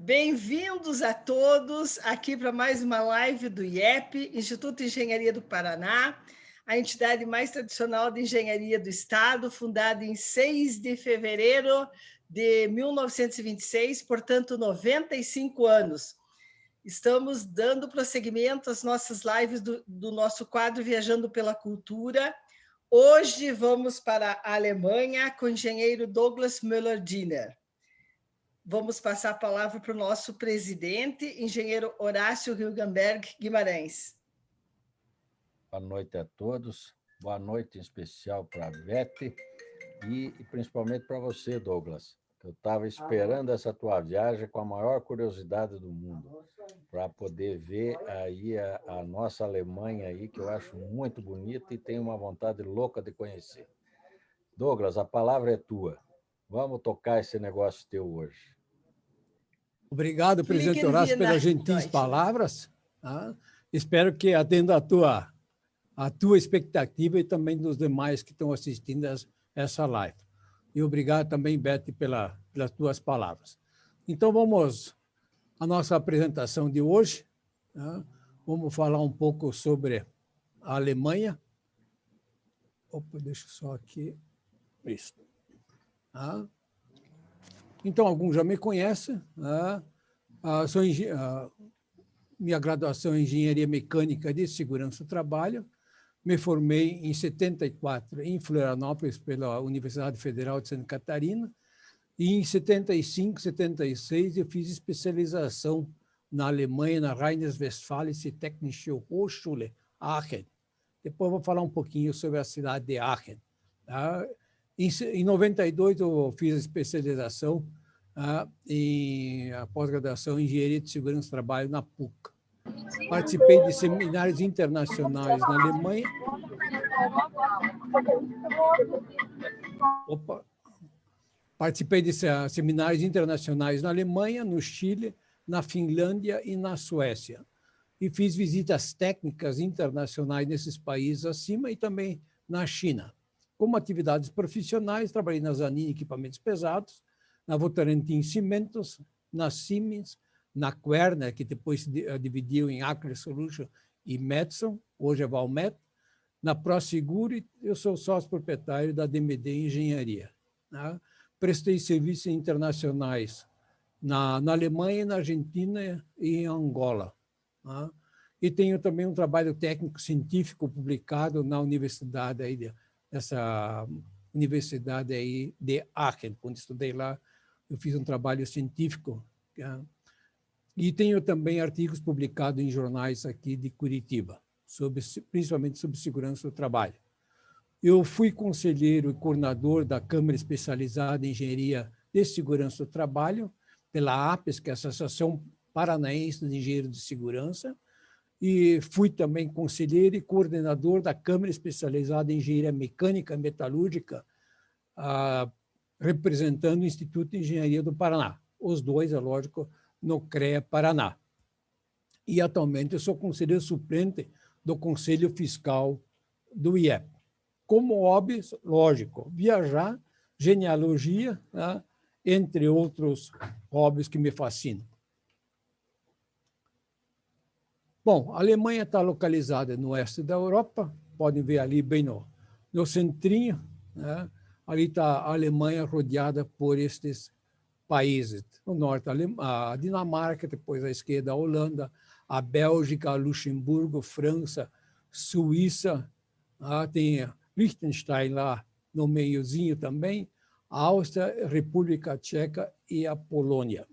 Bem-vindos a todos aqui para mais uma live do IEP, Instituto de Engenharia do Paraná, a entidade mais tradicional de engenharia do Estado, fundada em 6 de fevereiro de 1926, portanto, 95 anos. Estamos dando prosseguimento às nossas lives do nosso quadro Viajando pela Cultura. Hoje vamos para a Alemanha com o engenheiro Douglas Müller-Diner. Vamos passar a palavra para o nosso presidente, engenheiro Horácio Hilgenberg Guimarães. Boa noite a todos. Boa noite em especial para a Vete e principalmente para você, Douglas. Eu estava esperando essa tua viagem com a maior curiosidade do mundo, para poder ver aí a nossa Alemanha aí, que eu acho muito bonita e tenho uma vontade louca de conhecer. Douglas, a palavra é tua. Vamos tocar esse negócio teu hoje. Obrigado, presidente Horácio, pelas gentis palavras. Espero que atenda a tua expectativa e também dos demais que estão assistindo essa live. E obrigado também, Beth, pelas tuas palavras. Então, vamos à nossa apresentação de hoje. Vamos falar um pouco sobre a Alemanha. Opa, deixa eu só aqui. Isso. Então, alguns já me conhecem. Minha graduação em Engenharia Mecânica de Segurança do Trabalho. Me formei em 74 em Florianópolis pela Universidade Federal de Santa Catarina. E em 75, 76, eu fiz especialização na Alemanha, na Rheinland-Westfälische Technische Hochschule, Aachen. Depois vou falar um pouquinho sobre a cidade de Aachen. Em 92, eu fiz a especialização em pós-graduação em Engenharia de Segurança do Trabalho na PUC. Participei de seminários internacionais na Alemanha. Participei de seminários internacionais na Alemanha, no Chile, na Finlândia e na Suécia. E fiz visitas técnicas internacionais nesses países acima e também na China. Como atividades profissionais, trabalhei na Zanin Equipamentos Pesados, na Votorantim Cimentos, na Siemens, na Querner, que depois se dividiu em Aker Solution e Metson, hoje é Valmet, na ProSeguro, e eu sou sócio proprietário da DMD Engenharia. Prestei serviços internacionais na Alemanha, na Argentina e em Angola. E tenho também um trabalho técnico-científico publicado na universidade aí, essa universidade aí de Aachen. Quando estudei lá, eu fiz um trabalho científico. E tenho também artigos publicados em jornais aqui de Curitiba, principalmente sobre segurança do trabalho. Eu fui conselheiro e coordenador da Câmara Especializada em Engenharia de Segurança do Trabalho, pela APES, que é a Associação Paranaense de Engenheiros de Segurança, e fui também conselheiro e coordenador da Câmara Especializada em Engenharia Mecânica e Metalúrgica, representando o Instituto de Engenharia do Paraná. Os dois, é lógico, no CREA Paraná. E, atualmente, eu sou conselheiro suplente do Conselho Fiscal do IEP. Como hobby, lógico, viajar, genealogia, entre outros hobbies que me fascinam. Bom, a Alemanha está localizada no oeste da Europa, podem ver ali bem no centrinho, ali está a Alemanha rodeada por estes países. No norte, a Dinamarca, depois à esquerda a Holanda, a Bélgica, a Luxemburgo, França, Suíça, tem Liechtenstein lá no meiozinho também, a Áustria, República Tcheca e a Polônia.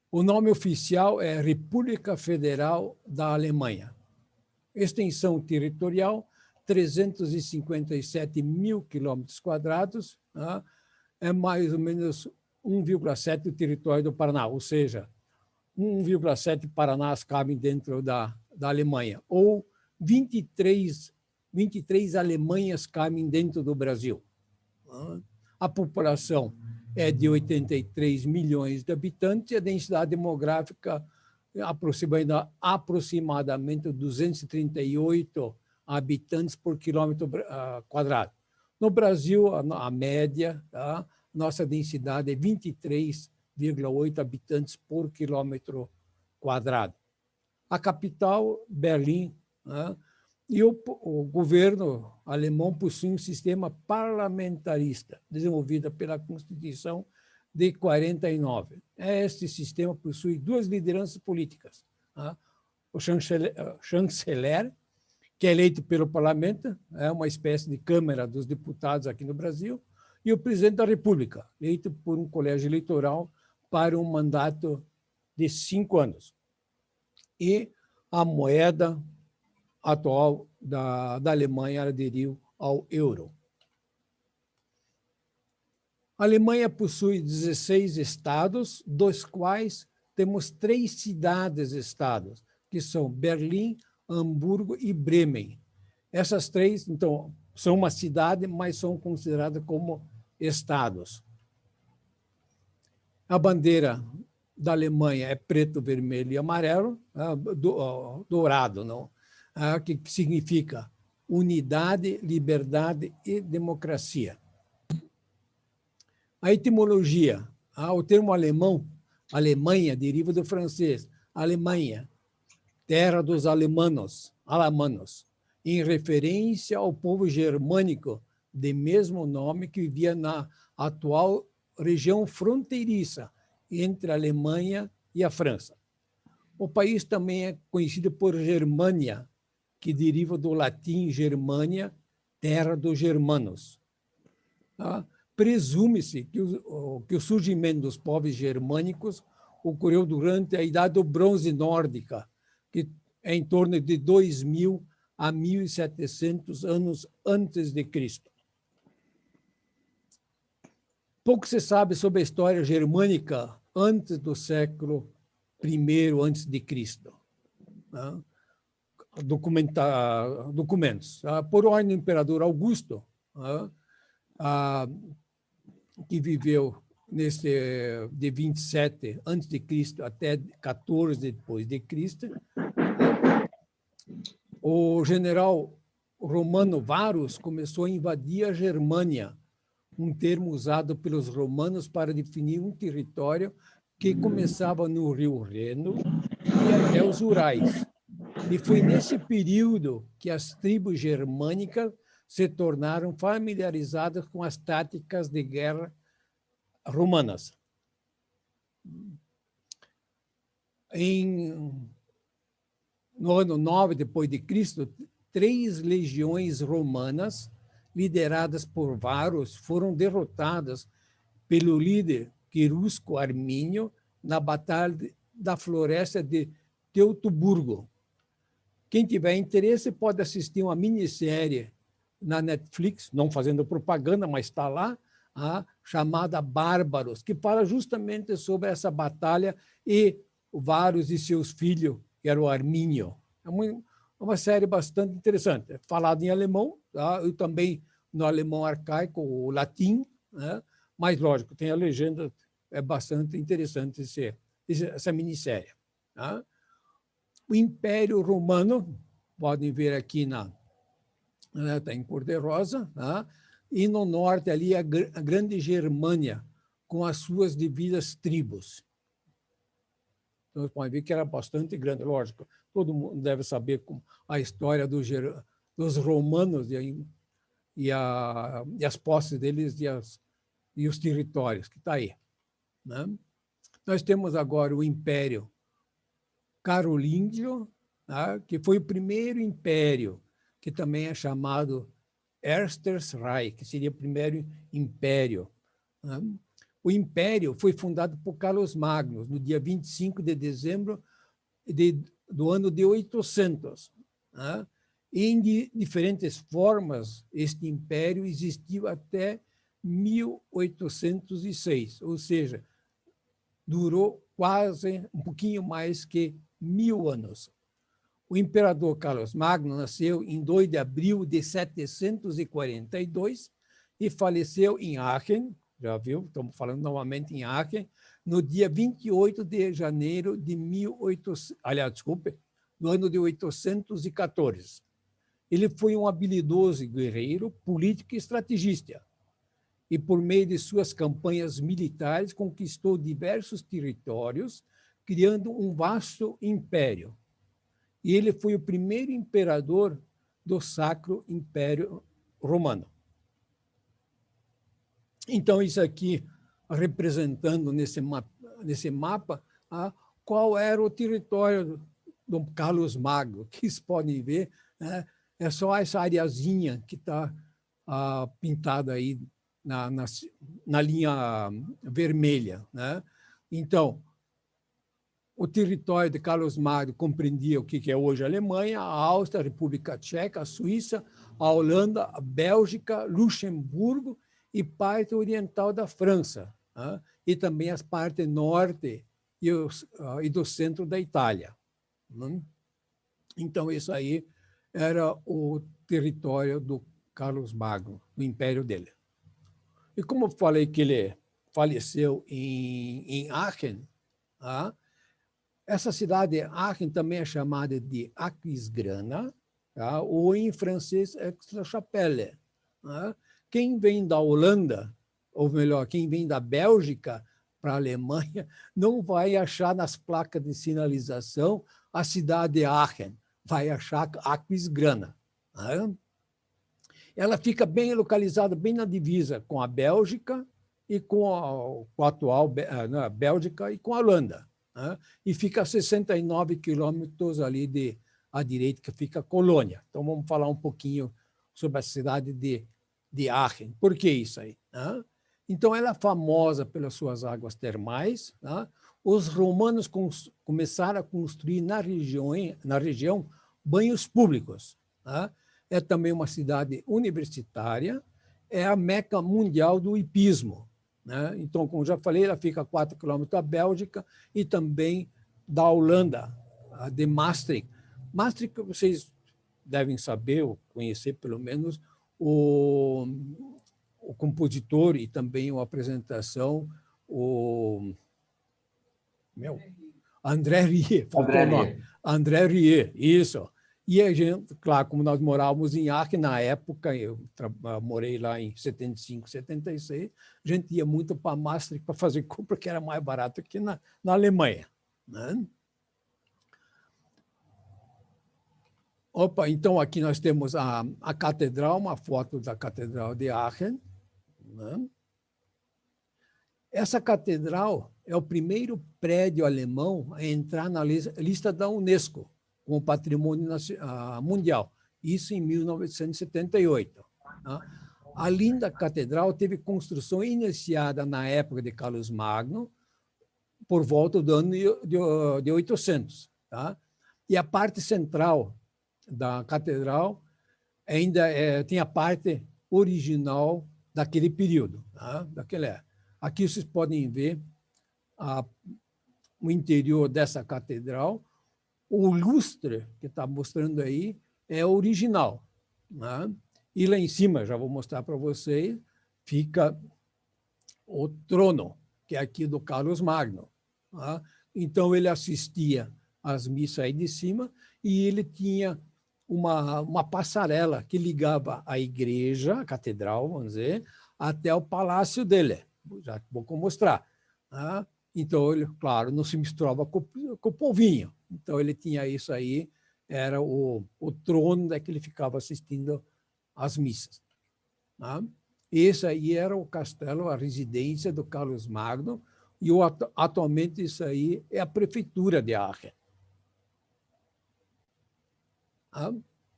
O nome oficial é República Federal da Alemanha. Extensão territorial, 357 mil quilômetros quadrados, é mais ou menos 1,7 do território do Paraná, ou seja, 1,7 Paranás cabem dentro da Alemanha, ou 23 Alemanhas cabem dentro do Brasil. A população é de 83 milhões de habitantes e a densidade demográfica aproximadamente 238 habitantes por quilômetro quadrado. No Brasil, a média nossa densidade é 23,8 habitantes por quilômetro quadrado. A capital, Berlim, né? E o governo alemão possui um sistema parlamentarista, desenvolvido pela Constituição de 49. Este sistema possui duas lideranças políticas. Né? O chanceler, que é eleito pelo parlamento, é uma espécie de Câmara dos Deputados aqui no Brasil, e o presidente da República, eleito por um colégio eleitoral para um mandato de 5 anos. E a moeda atual da Alemanha aderiu ao euro. A Alemanha possui 16 estados, dos quais temos 3 cidades-estados, que são Berlim, Hamburgo e Bremen. Essas 3, então, são uma cidade, mas são consideradas como estados. A bandeira da Alemanha é preto, vermelho e amarelo, dourado, não? Que significa unidade, liberdade e democracia. A etimologia, o termo alemão, Alemanha, deriva do francês, Alemanha, terra dos alemanos, em referência ao povo germânico de mesmo nome que vivia na atual região fronteiriça entre a Alemanha e a França. O país também é conhecido por Germânia, que deriva do latim Germânia, terra dos germanos. Presume-se que o surgimento dos povos germânicos ocorreu durante a Idade do Bronze Nórdica, que é em torno de 2.000 a 1.700 anos antes de Cristo. Pouco se sabe sobre a história germânica antes do século I antes de Cristo. Documentos. Por ordem do imperador Augusto, que viveu de 27 a.C. até 14 depois de Cristo, o general romano Varus começou a invadir a Germânia, um termo usado pelos romanos para definir um território que começava no rio Reno e até os Urais. E foi nesse período que as tribos germânicas se tornaram familiarizadas com as táticas de guerra romanas. No ano 9 depois de Cristo, 3 legiões romanas, lideradas por Varus, foram derrotadas pelo líder querusco Armínio na Batalha da Floresta de Teutoburgo. Quem tiver interesse pode assistir uma minissérie na Netflix, não fazendo propaganda, mas está lá, chamada Bárbaros, que fala justamente sobre essa batalha e Varus e seus filhos, que era o Armínio. É uma série bastante interessante. É falado em alemão, eu também no alemão arcaico, o latim, né? Mas, lógico, tem a legenda, é bastante interessante essa minissérie. Tá? O Império Romano, podem ver aqui está em cor de rosa, tá? E no norte ali a Grande Germânia, com as suas devidas tribos. Então, você pode ver que era bastante grande, lógico. Todo mundo deve saber a história dos romanos e as posses deles e os territórios, que está aí. Né? Nós temos agora o Império Carolíngio, tá? Que foi o primeiro império, que também é chamado Erstes Reich, que seria o primeiro império. Né? O império foi fundado por Carlos Magno, no dia 25 de dezembro do ano de 800. Né? E em diferentes formas, este império existiu até 1806, ou seja, durou quase um pouquinho mais que 1000 anos. O imperador Carlos Magno nasceu em 2 de abril de 742 e faleceu em Aachen, já viu? Estamos falando novamente em Aachen, no dia 28 de janeiro de do ano de 814. Ele foi um habilidoso guerreiro, político e estrategista. e, por meio de suas campanhas militares, conquistou diversos territórios, criando um vasto império. E ele foi o primeiro imperador do Sacro Império Romano. Então, isso aqui representando nesse mapa qual era o território do Carlos Magno, que vocês podem ver, né? É só essa areazinha que está pintada aí na linha vermelha, né? Então, o território de Carlos Magno compreendia o que é hoje a Alemanha, a Áustria, a República Tcheca, a Suíça, a Holanda, a Bélgica, Luxemburgo e parte oriental da França, né? E também as partes norte e do centro da Itália, né? Então, isso aí era o território do Carlos Magno, do império dele. E como eu falei que ele faleceu em Aachen, essa cidade, Aachen, também é chamada de Aquisgrana, ou em francês, Aix-la-Chapelle. Quem vem da Holanda, ou melhor, quem vem da Bélgica para a Alemanha, não vai achar nas placas de sinalização a cidade de Aachen, vai achar Aquisgrana. Ela fica bem localizada, bem na divisa com a Bélgica e com a atual Bélgica e com a Holanda. E fica a 69 quilômetros ali à direita, que fica a Colônia. Então, vamos falar um pouquinho sobre a cidade de Aachen. Por que isso aí? Então, ela é famosa pelas suas águas termais. Os romanos começaram a construir na região banhos públicos. É também uma cidade universitária, é a meca mundial do hipismo. Então, como já falei, ela fica a 4 quilômetros da Bélgica e também da Holanda, de Maastricht. Maastricht, vocês devem saber, ou conhecer pelo menos, o compositor e também a apresentação, André Rieu, faltou o nome. André Rieu, isso. E a gente, claro, como nós morávamos em Aachen, na época, eu morei lá em 75, 76, a gente ia muito para Maastricht para fazer compra, que era mais barato que na Alemanha. Opa, então aqui nós temos a catedral, uma foto da Catedral de Aachen. Essa catedral é o primeiro prédio alemão a entrar na lista da Unesco, como patrimônio mundial, isso em 1978. A linda catedral teve construção iniciada na época de Carlos Magno, por volta do ano de 800. E a parte central da catedral ainda tem a parte original daquele período, daquela época. Aqui vocês podem ver o interior dessa catedral. O lustre que está mostrando aí é original. E lá em cima, já vou mostrar para vocês, fica o trono, que é aqui do Carlos Magno. Então, ele assistia às missas aí de cima e ele tinha uma passarela que ligava a igreja, a catedral, vamos dizer, até o palácio dele. Já vou mostrar. Então, ele, claro, não se misturava com o povinho. Então, ele tinha isso aí, era o trono que ele ficava assistindo às missas. Esse aí era o castelo, a residência do Carlos Magno, e atualmente isso aí é a prefeitura de Aachen.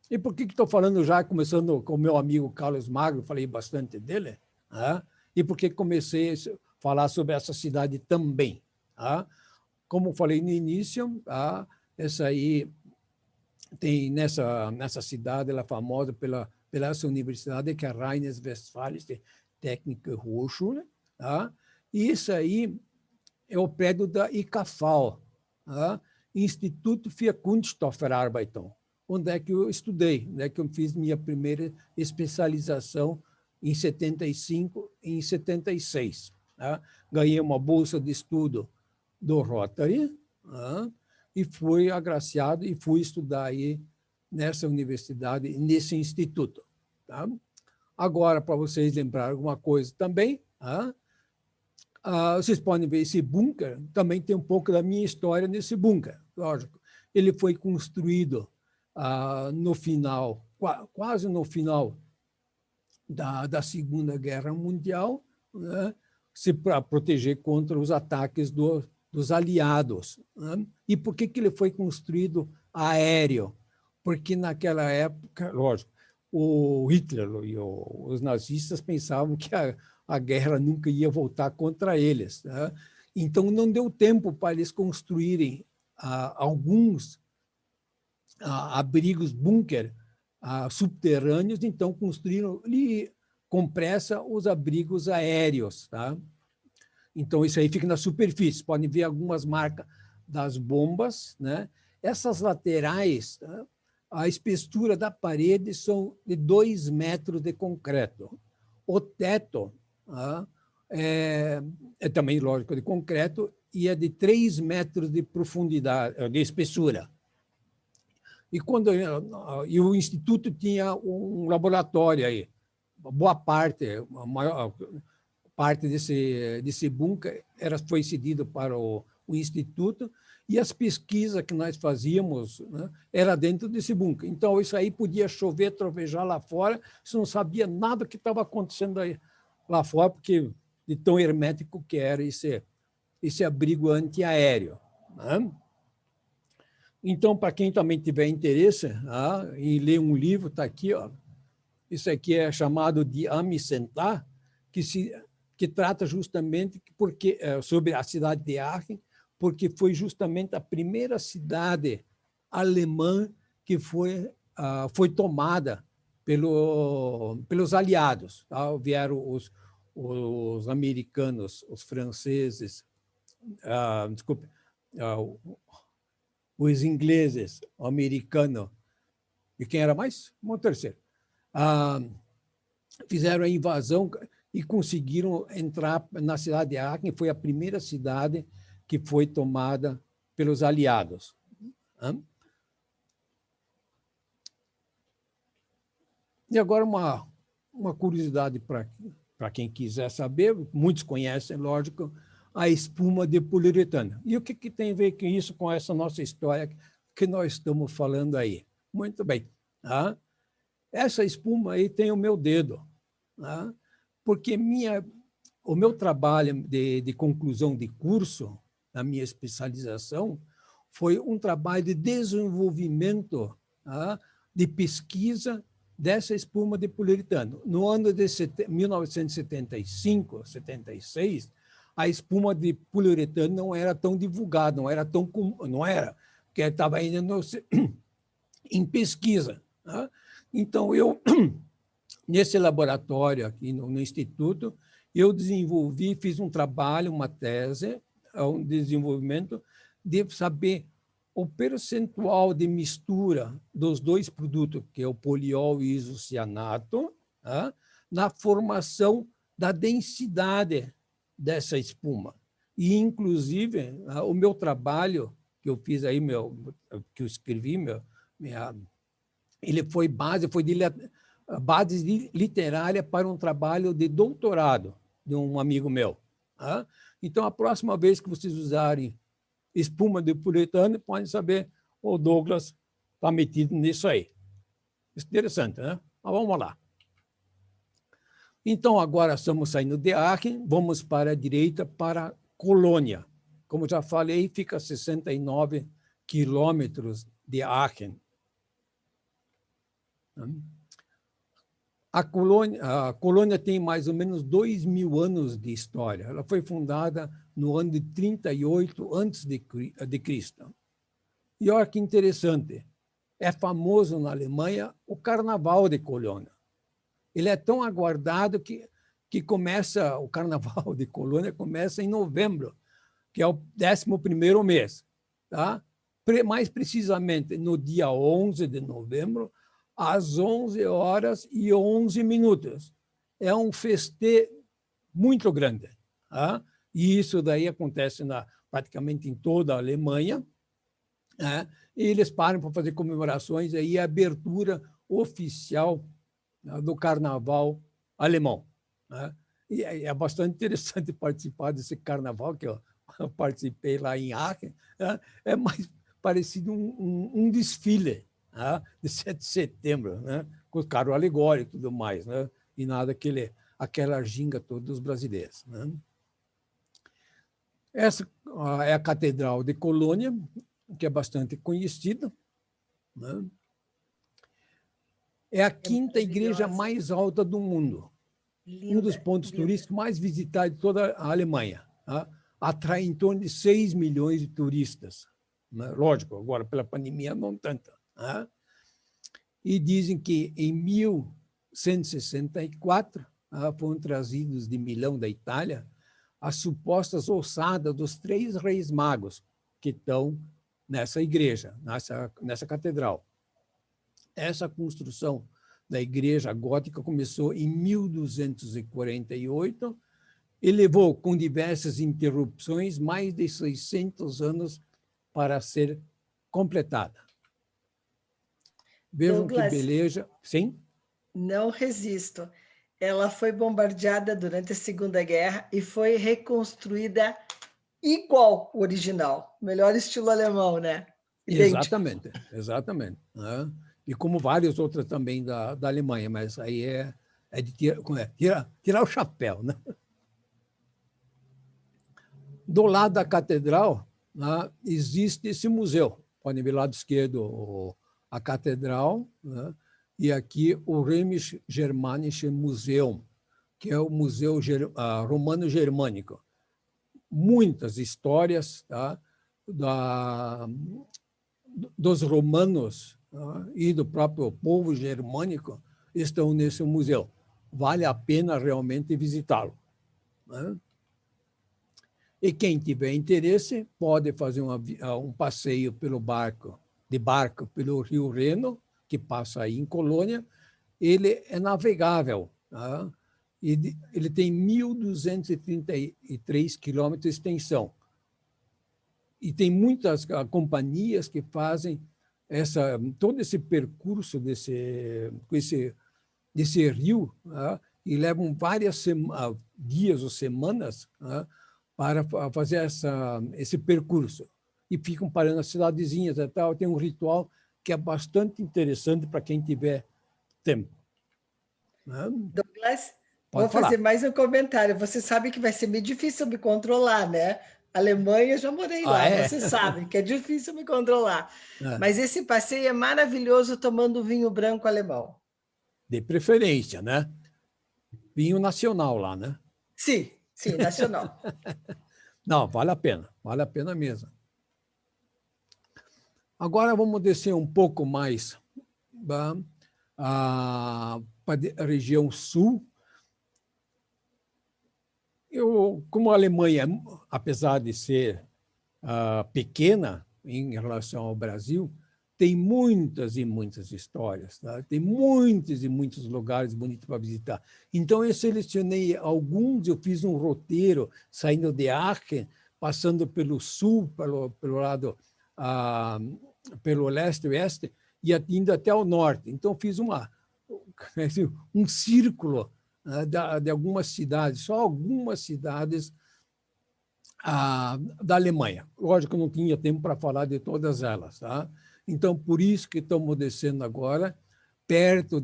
E por que estou falando já, começando com o meu amigo Carlos Magno, falei bastante dele, e por que comecei a falar sobre essa cidade também? Como falei no início, essa aí tem nessa cidade, ela é famosa pela essa universidade, que é a Rheinische Technische Hochschule, e isso aí é o prédio da IKV, Instituto für Kunststoffverarbeitung, onde é que eu estudei, onde é que eu fiz minha primeira especialização em 75 e em 76. Ganhei uma bolsa de estudo do Rotary e fui agraciado e fui estudar aí nessa universidade, nesse instituto. Agora, para vocês lembrarem alguma coisa também, vocês podem ver esse bunker, também tem um pouco da minha história nesse bunker, lógico. Ele foi construído no final, quase no final da Segunda Guerra Mundial, né, para proteger contra os ataques dos aliados. Né? E por que ele foi construído aéreo? Porque naquela época, lógico, o Hitler e os nazistas pensavam que a guerra nunca ia voltar contra eles. Né? Então, não deu tempo para eles construírem alguns abrigos bunker subterrâneos, então construíram com pressa os abrigos aéreos. Tá? Então, isso aí fica na superfície. Podem ver algumas marcas das bombas. Né? Essas laterais, tá? A espessura da parede são de 2 metros de concreto. O teto é também, lógico, de concreto e é de 3 metros de profundidade, de espessura. E o Instituto tinha um laboratório aí. Boa parte, a maior parte desse bunker foi cedido para o Instituto, e as pesquisas que nós fazíamos, né, era dentro desse bunker. Então, isso aí podia chover, trovejar lá fora, você não sabia nada do que estava acontecendo aí, lá fora, porque de tão hermético que era esse abrigo antiaéreo. Né? Então, para quem também tiver interesse em ler um livro, está aqui, ó. Isso aqui é chamado de Amicentar, que trata justamente sobre a cidade de Aachen, porque foi justamente a primeira cidade alemã que foi tomada pelos aliados. Tá? Vieram os americanos, os franceses, os ingleses, o americano, e quem era mais? Um terceiro. Fizeram a invasão e conseguiram entrar na cidade de Aachen, foi a primeira cidade que foi tomada pelos aliados. E agora uma curiosidade para quem quiser saber, muitos conhecem, lógico, a espuma de poliuretano. E o que tem a ver com isso, com essa nossa história que nós estamos falando aí? Muito bem. Essa espuma aí tem o meu dedo, porque o meu trabalho de conclusão de curso, na minha especialização, foi um trabalho de desenvolvimento de pesquisa dessa espuma de poliuretano. No ano de 1975, 76, a espuma de poliuretano não era tão divulgada, não era tão comum, não era, porque estava ainda em pesquisa. Então, nesse laboratório aqui no Instituto, eu fiz um trabalho, uma tese, um desenvolvimento de saber o percentual de mistura dos dois produtos, que é o poliol e isocianato, na formação da densidade dessa espuma. E, inclusive, o meu trabalho que eu fiz aí, que eu escrevi, ele foi base literária para um trabalho de doutorado de um amigo meu. Então, a próxima vez que vocês usarem espuma de poliuretano, podem saber o Douglas está metido nisso aí. Interessante, né? Mas vamos lá. Então, agora estamos saindo de Aachen, vamos para a direita, para Colônia. Como já falei, fica a 69 quilômetros de Aachen. A Colônia tem mais ou menos 2.000 anos de história. Ela foi fundada no ano de 38 a.C. E olha que interessante, é famoso na Alemanha o Carnaval de Colônia. Ele é tão aguardado que o Carnaval de Colônia começa em novembro, que é o 11º mês. Tá? Mais precisamente, no dia 11 de novembro, às 11h11. É um festejo muito grande. Tá? E isso daí acontece praticamente em toda a Alemanha. E eles param para fazer comemorações e a abertura oficial do Carnaval alemão, né? E é bastante interessante participar desse carnaval, que eu participei lá em Aachen, né? É mais parecido um desfile, né? De 7 de setembro, né? Com o carro alegórico e tudo mais, né? E nada aquela ginga toda dos brasileiros, né? Essa é a Catedral de Colônia, que é bastante conhecida, né? É a quinta igreja mais alta do mundo. Linda, Um dos pontos linda. turísticos mais visitados de toda a Alemanha. Tá? Atrai em torno de 6 milhões de turistas. Né? Lógico, agora pela pandemia não tanto. Tá? E dizem que em 1164 foram trazidos de Milão, da Itália, as supostas ossadas dos 3 reis magos que estão nessa igreja, nessa catedral. Essa construção da igreja gótica começou em 1248 e levou, com diversas interrupções, mais de 600 anos para ser completada. Vejam que Douglas, beleza. Sim? não resisto. Ela foi bombardeada durante a Segunda Guerra e foi reconstruída igual o original. Melhor estilo alemão, né? Idêntico. Exatamente, exatamente. Né? E como várias outras também da Alemanha, mas aí é de tirar o chapéu. Né? Do lado da catedral, né, existe esse museu. Podem ver lá do esquerdo a catedral, né, e aqui o Römisch-Germanische Museum, que é o Museu Romano-Germânico. Muitas histórias, tá, dos romanos, tá, e do próprio povo germânico estão nesse museu. Vale a pena realmente visitá-lo. Né? E quem tiver interesse pode fazer um passeio de barco pelo Rio Reno, que passa aí em Colônia. Ele é navegável, tá? Ele tem 1.233 quilômetros de extensão. E tem muitas companhias que fazem todo esse percurso desse rio, tá? E levam vários dias ou semanas, tá? Para fazer esse percurso. E ficam parando nas cidadezinhas e tal. Tem um ritual que é bastante interessante para quem tiver tempo. Né? Douglas, Pode vou fazer falar. mais um comentário. Você sabe que vai ser meio difícil me controlar, né? Alemanha, já morei lá, É? você sabe que é difícil me controlar. É. Mas esse passeio é maravilhoso tomando vinho branco alemão. De preferência, né? Vinho nacional lá, né? Sim, sim, nacional. Não, vale a pena mesmo. Agora vamos descer um pouco mais para a região sul. Como a Alemanha, apesar de ser pequena em relação ao Brasil, tem muitas e muitas histórias, tá? Tem muitos e muitos lugares bonitos para visitar. Então, eu selecionei alguns, eu fiz um roteiro saindo de Aachen, passando pelo sul, pelo lado, pelo leste e oeste, e indo até o norte. Então, fiz um círculo de algumas cidades, só algumas cidades da Alemanha. Lógico que eu não tinha tempo para falar de todas elas, tá? Então, por isso que estamos descendo agora, perto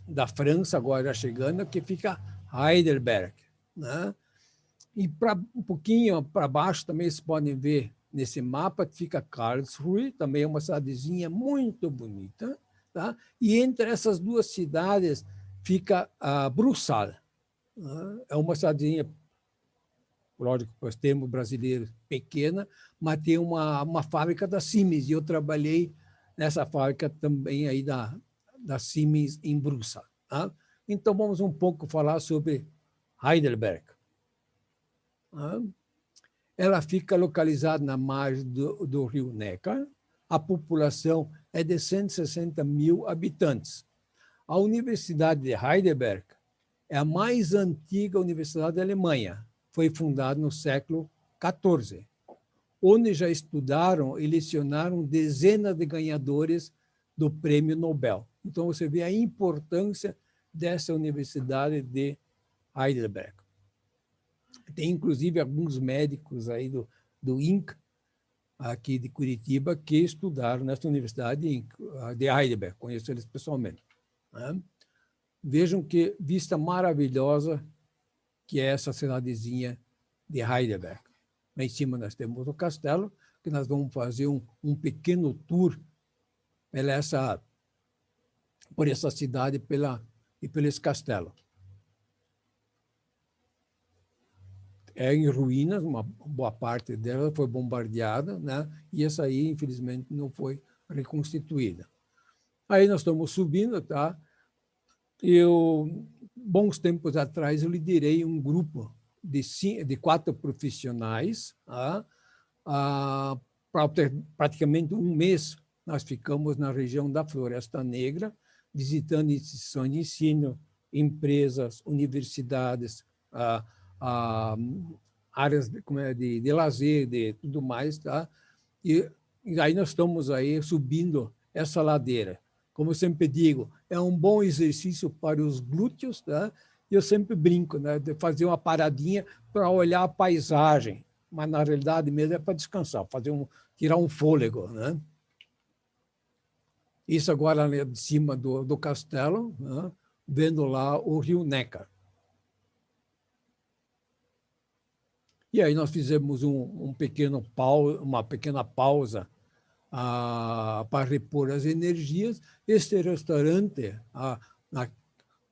da França, agora já chegando, que fica Heidelberg. Né? E um pouquinho para baixo também vocês podem ver nesse mapa, fica Karlsruhe, também é uma cidadezinha muito bonita. Tá? E entre essas duas cidades fica Bruxelas. Né? É uma cidadezinha, lógico, para os termos brasileiros, pequena, mas tem uma fábrica da Siemens, e eu trabalhei nessa fábrica também aí da Siemens em Bruxelas. Tá? Então, vamos um pouco falar sobre Heidelberg. Tá? Ela fica localizada na margem do rio Neckar, a população é de 160 mil habitantes. A Universidade de Heidelberg é a mais antiga universidade da Alemanha, foi fundada no século XIV, onde já estudaram e lecionaram dezenas de ganhadores do Prêmio Nobel. Então, você vê a importância dessa Universidade de Heidelberg. Tem, inclusive, alguns médicos aí do INCA, aqui de Curitiba, que estudaram nessa Universidade de Heidelberg, conheço eles pessoalmente. Né? Vejam que vista maravilhosa que é essa cidadezinha de Heidelberg. Lá em cima nós temos o castelo, que nós vamos fazer um pequeno tour por essa cidade e pelo esse castelo. É em ruínas, uma boa parte dela foi bombardeada, né? E essa aí, infelizmente, não foi reconstituída. Aí nós estamos subindo, tá? Bons tempos atrás, eu liderei um grupo de 4 profissionais, tá? Praticamente um mês nós ficamos na região da Floresta Negra, visitando instituições de ensino, empresas, universidades, áreas de lazer, de tudo mais, tá? E aí nós estamos aí subindo essa ladeira. Como eu sempre digo, é um bom exercício para os glúteos, tá? E eu sempre brinco, né, de fazer uma paradinha para olhar a paisagem, mas na realidade mesmo é para descansar, tirar um fôlego, né? Isso agora ali de cima do castelo, né? Vendo lá o Rio Neckar. E aí nós fizemos uma pequena pausa para repor as energias. Este restaurante,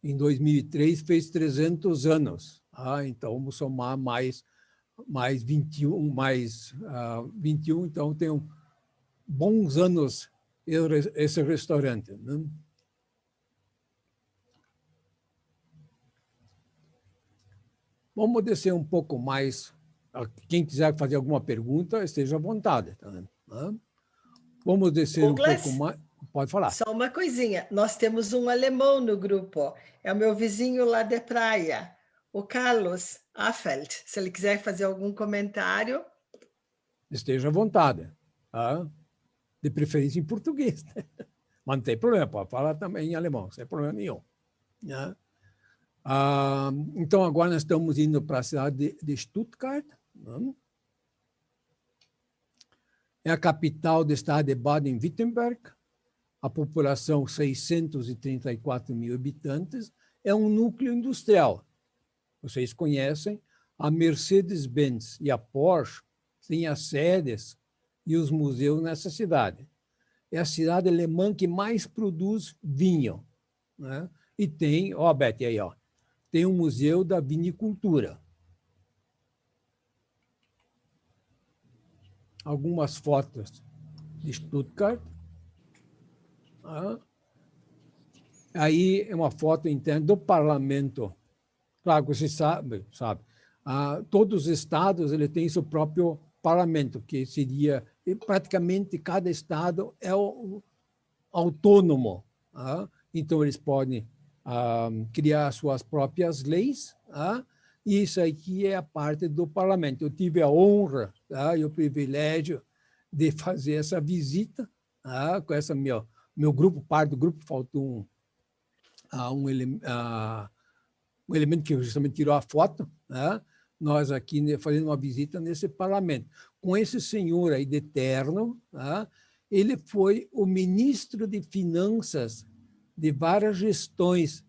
em 2003, fez 300 anos. Então, vamos somar mais 21, 21, então tem bons anos esse restaurante. Né? Vamos descer um pouco mais. Quem quiser fazer alguma pergunta, esteja à vontade. Tá? Vamos descer Douglas, um pouco mais. Pode falar. Só uma coisinha. Nós temos um alemão no grupo. É o meu vizinho lá de praia, o Carlos Affeld. Se ele quiser fazer algum comentário. Esteja à vontade. Tá? De preferência em português. Mas não tem problema, pode falar também em alemão, sem problema nenhum. Né? Então, agora nós estamos indo para a cidade de Stuttgart. Né? É a capital do estado de Baden-Württemberg. A população, 634 mil habitantes. É um núcleo industrial. Vocês conhecem, a Mercedes-Benz e a Porsche têm as sedes e os museus nessa cidade. É a cidade alemã que mais produz vinho. Né? E tem, Beth, aí, tem um museu da vinicultura. Algumas fotos de Stuttgart. Aí é uma foto interna do parlamento. Claro que você sabe. Todos os estados ele tem seu próprio parlamento, que seria praticamente cada estado é autônomo. Então eles podem criar suas próprias leis. E isso aqui é a parte do parlamento. Eu tive a honra e o privilégio de fazer essa visita com essa meu grupo, parte do grupo, faltou um elemento que justamente tirou a foto, né? Nós aqui fazendo uma visita nesse parlamento. Com esse senhor aí de terno, né? Ele foi o ministro de Finanças de várias gestões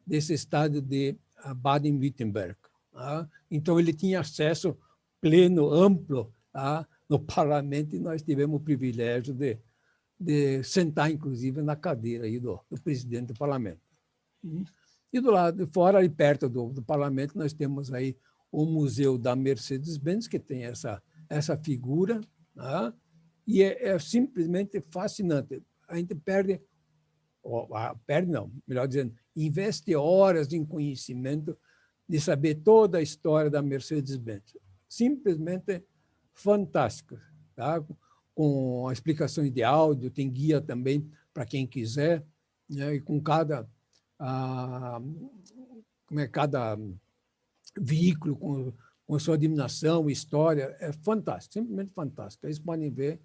desse estado de Baden-Württemberg. Né? Então, ele tinha acesso pleno, amplo, no parlamento, e nós tivemos o privilégio de sentar, inclusive, na cadeira aí do presidente do parlamento. E do lado de fora, ali perto do parlamento, nós temos aí o Museu da Mercedes-Benz, que tem essa figura, né? E é simplesmente fascinante. A gente melhor dizendo, investe horas em conhecimento de saber toda a história da Mercedes-Benz. Simplesmente fantástico. Tá? Com explicações de áudio, tem guia também para quem quiser, né? E com cada veículo com sua denominação, história, é fantástico, simplesmente fantástico. Eles podem ver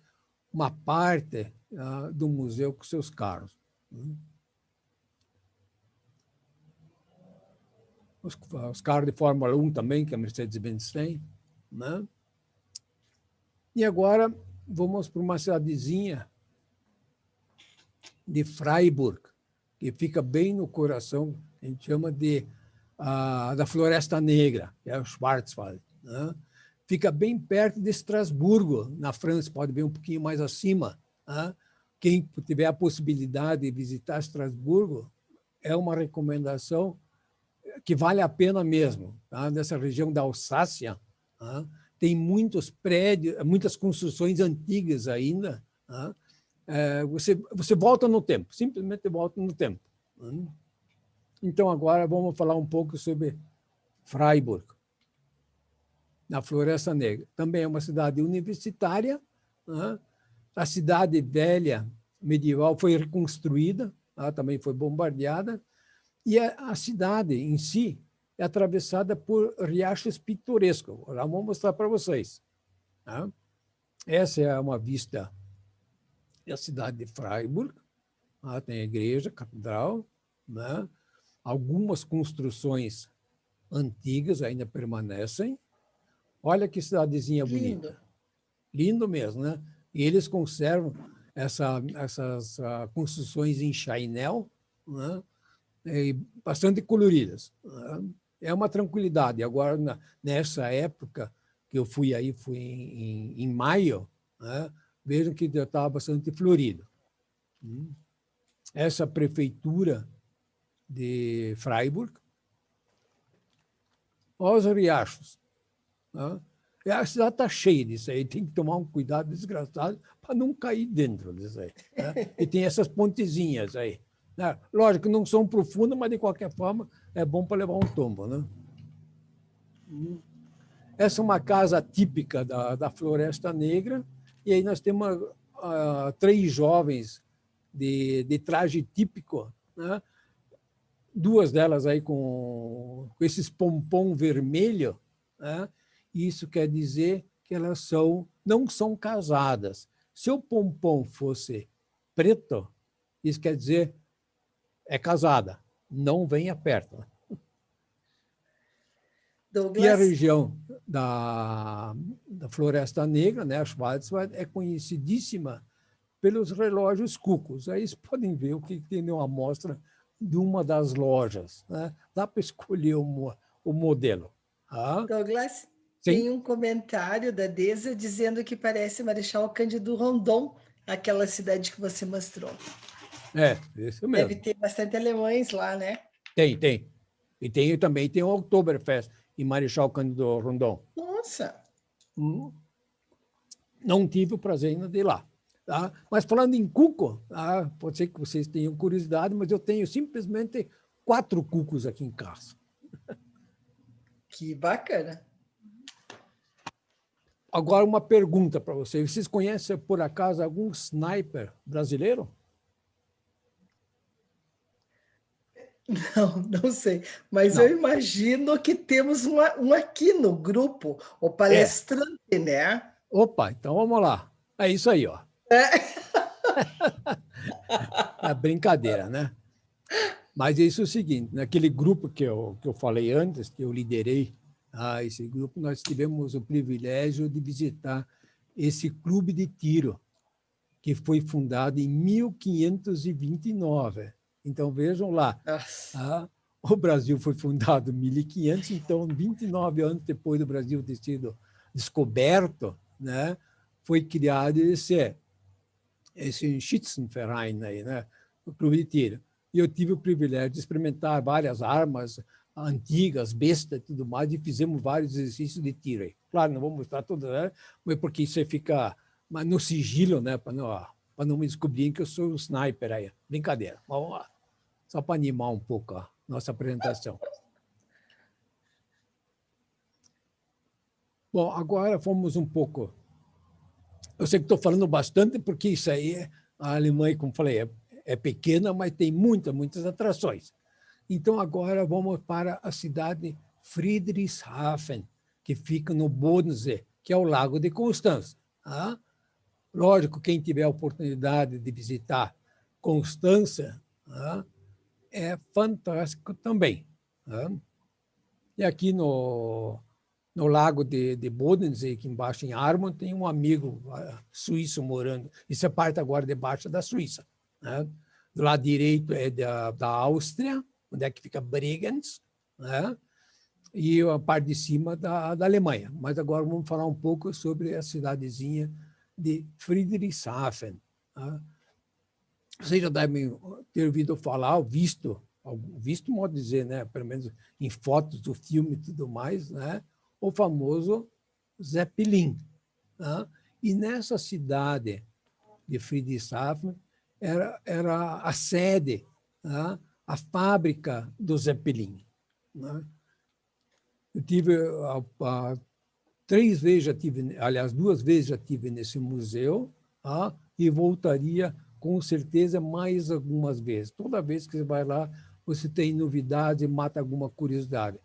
uma parte do museu com seus carros. os carros de Fórmula 1 também, que a Mercedes-Benz tem, né? E agora vamos para uma cidadezinha de Freiburg, que fica bem no coração, a gente chama da Floresta Negra, que é o Schwarzwald, né? Fica bem perto de Estrasburgo, na França, pode ver um pouquinho mais acima, né? Quem tiver a possibilidade de visitar Estrasburgo, é uma recomendação que vale a pena mesmo, tá? Nessa região da Alsácia, tá? Tem muitos prédios, muitas construções antigas ainda, tá? Você volta no tempo, simplesmente volta no tempo. Tá? Então, agora vamos falar um pouco sobre Freiburg, na Floresta Negra. Também é uma cidade universitária, tá? A cidade velha, medieval, foi reconstruída, tá? Também foi bombardeada, e a cidade em si é atravessada por riachos pitorescos. Agora vou mostrar para vocês. Tá? Essa é uma vista da cidade de Freiburg. Tá? Tem a igreja, a catedral, né? Algumas construções antigas ainda permanecem. Olha que cidadezinha bonita. Lindo mesmo, né? E eles conservam essas construções em chainel, né? Bastante coloridas. É uma tranquilidade. Agora, nessa época que eu fui aí, fui em maio, né? Vejam que estava bastante florido. Essa prefeitura de Freiburg, olha os riachos. Né? A cidade está cheia disso aí, tem que tomar um cuidado desgraçado para não cair dentro disso aí. Né? E tem essas pontezinhas aí. Né? Lógico que não são profundas, mas de qualquer forma é bom para levar um tombo. Né? Essa é uma casa típica da Floresta Negra, e aí nós temos 3 jovens de traje típico, né? 2 delas aí com esses pompom vermelho, né? Isso quer dizer que elas não são casadas. Se o pompom fosse preto, isso quer dizer é casada, não venha perto. Douglas? E a região da Floresta Negra, né, a Schwarzwald, é conhecidíssima pelos relógios Cucos. Aí vocês podem ver o que tem numa amostra de uma das lojas. Né? Dá para escolher o modelo. Ah, Douglas, sim? tem um comentário da Deza dizendo que parece Marechal Cândido Rondon, aquela cidade que você mostrou. Isso mesmo. Deve ter bastante alemães lá, né? Tem. E também tem o Oktoberfest em Marechal Cândido Rondon. Nossa! Não tive o prazer ainda de ir lá. Tá? Mas falando em cuco, pode ser que vocês tenham curiosidade, mas eu tenho simplesmente 4 cucos aqui em casa. Que bacana! Agora, uma pergunta para vocês. Vocês conhecem, por acaso, algum sniper brasileiro? Não sei, mas Não. eu imagino que temos um aqui no grupo, o palestrante, né? Opa, então vamos lá. É isso aí, ó. É brincadeira, né? Mas isso é o seguinte, naquele grupo que eu falei antes, que eu liderei, esse grupo, nós tivemos o privilégio de visitar esse clube de tiro, que foi fundado em 1529. Então, vejam lá, o Brasil foi fundado em 1500, então, 29 anos depois do Brasil ter sido descoberto, né, foi criado esse Schützenverein, aí, né, o clube de tiro. E eu tive o privilégio de experimentar várias armas antigas, bestas e tudo mais, e fizemos vários exercícios de tiro aí. Claro, não vou mostrar todas, né, mas porque você fica no sigilo, né, para não me descobrirem que eu sou um sniper aí. Brincadeira. Vamos lá. Só para animar um pouco a nossa apresentação. Bom, agora fomos um pouco... Eu sei que estou falando bastante, porque isso aí, a Alemanha, como falei, é pequena, mas tem muitas atrações. Então, agora vamos para a cidade Friedrichshafen, que fica no Bodensee, que é o Lago de Constança. Tá? Lógico, quem tiver a oportunidade de visitar Constança, tá? É fantástico também. Tá? E aqui no lago de Bodensee, aqui embaixo em Armon, tem um amigo suíço morando. Isso é parte agora de baixo da Suíça, né? Do lado direito é da Áustria, onde é que fica Bregenz, né? E a parte de cima da Alemanha. Mas agora vamos falar um pouco sobre a cidadezinha de Friedrichshafen, né? Vocês já devem ter ouvido falar, ou visto modo de dizer, né? Pelo menos em fotos do filme e tudo mais, né? O famoso Zeppelin, né? E nessa cidade de Friedrichshafen era a sede, né? A fábrica do Zeppelin, né? Eu tive 3 vezes já tive, aliás, 2 vezes já tive nesse museu, tá? E voltaria com certeza mais algumas vezes. Toda vez que você vai lá, você tem novidade, mata alguma curiosidade.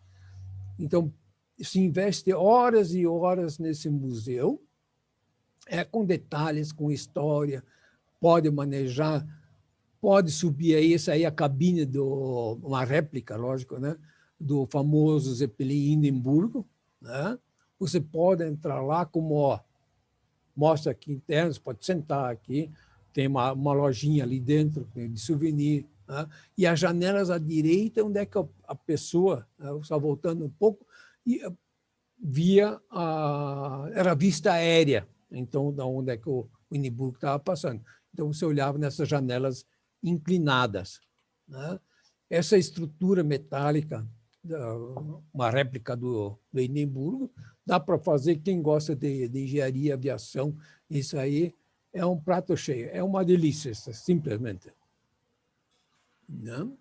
Então, se investe horas e horas nesse museu, com detalhes, com história, pode manejar, pode subir aí, essa aí é a cabine, uma réplica, lógico, né? Do famoso Zeppelin Hindenburgo, né? Você pode entrar lá, como mostra aqui interno, você pode sentar aqui, tem uma lojinha ali dentro de souvenir, né? E as janelas à direita, onde é que a pessoa, só voltando um pouco, era vista aérea, então, da onde é que o Hindenburg estava passando. Então, você olhava nessas janelas inclinadas, né? Essa estrutura metálica, uma réplica do Hindenburgo, dá para fazer, quem gosta de engenharia, aviação, isso aí é um prato cheio, é uma delícia, simplesmente. Não?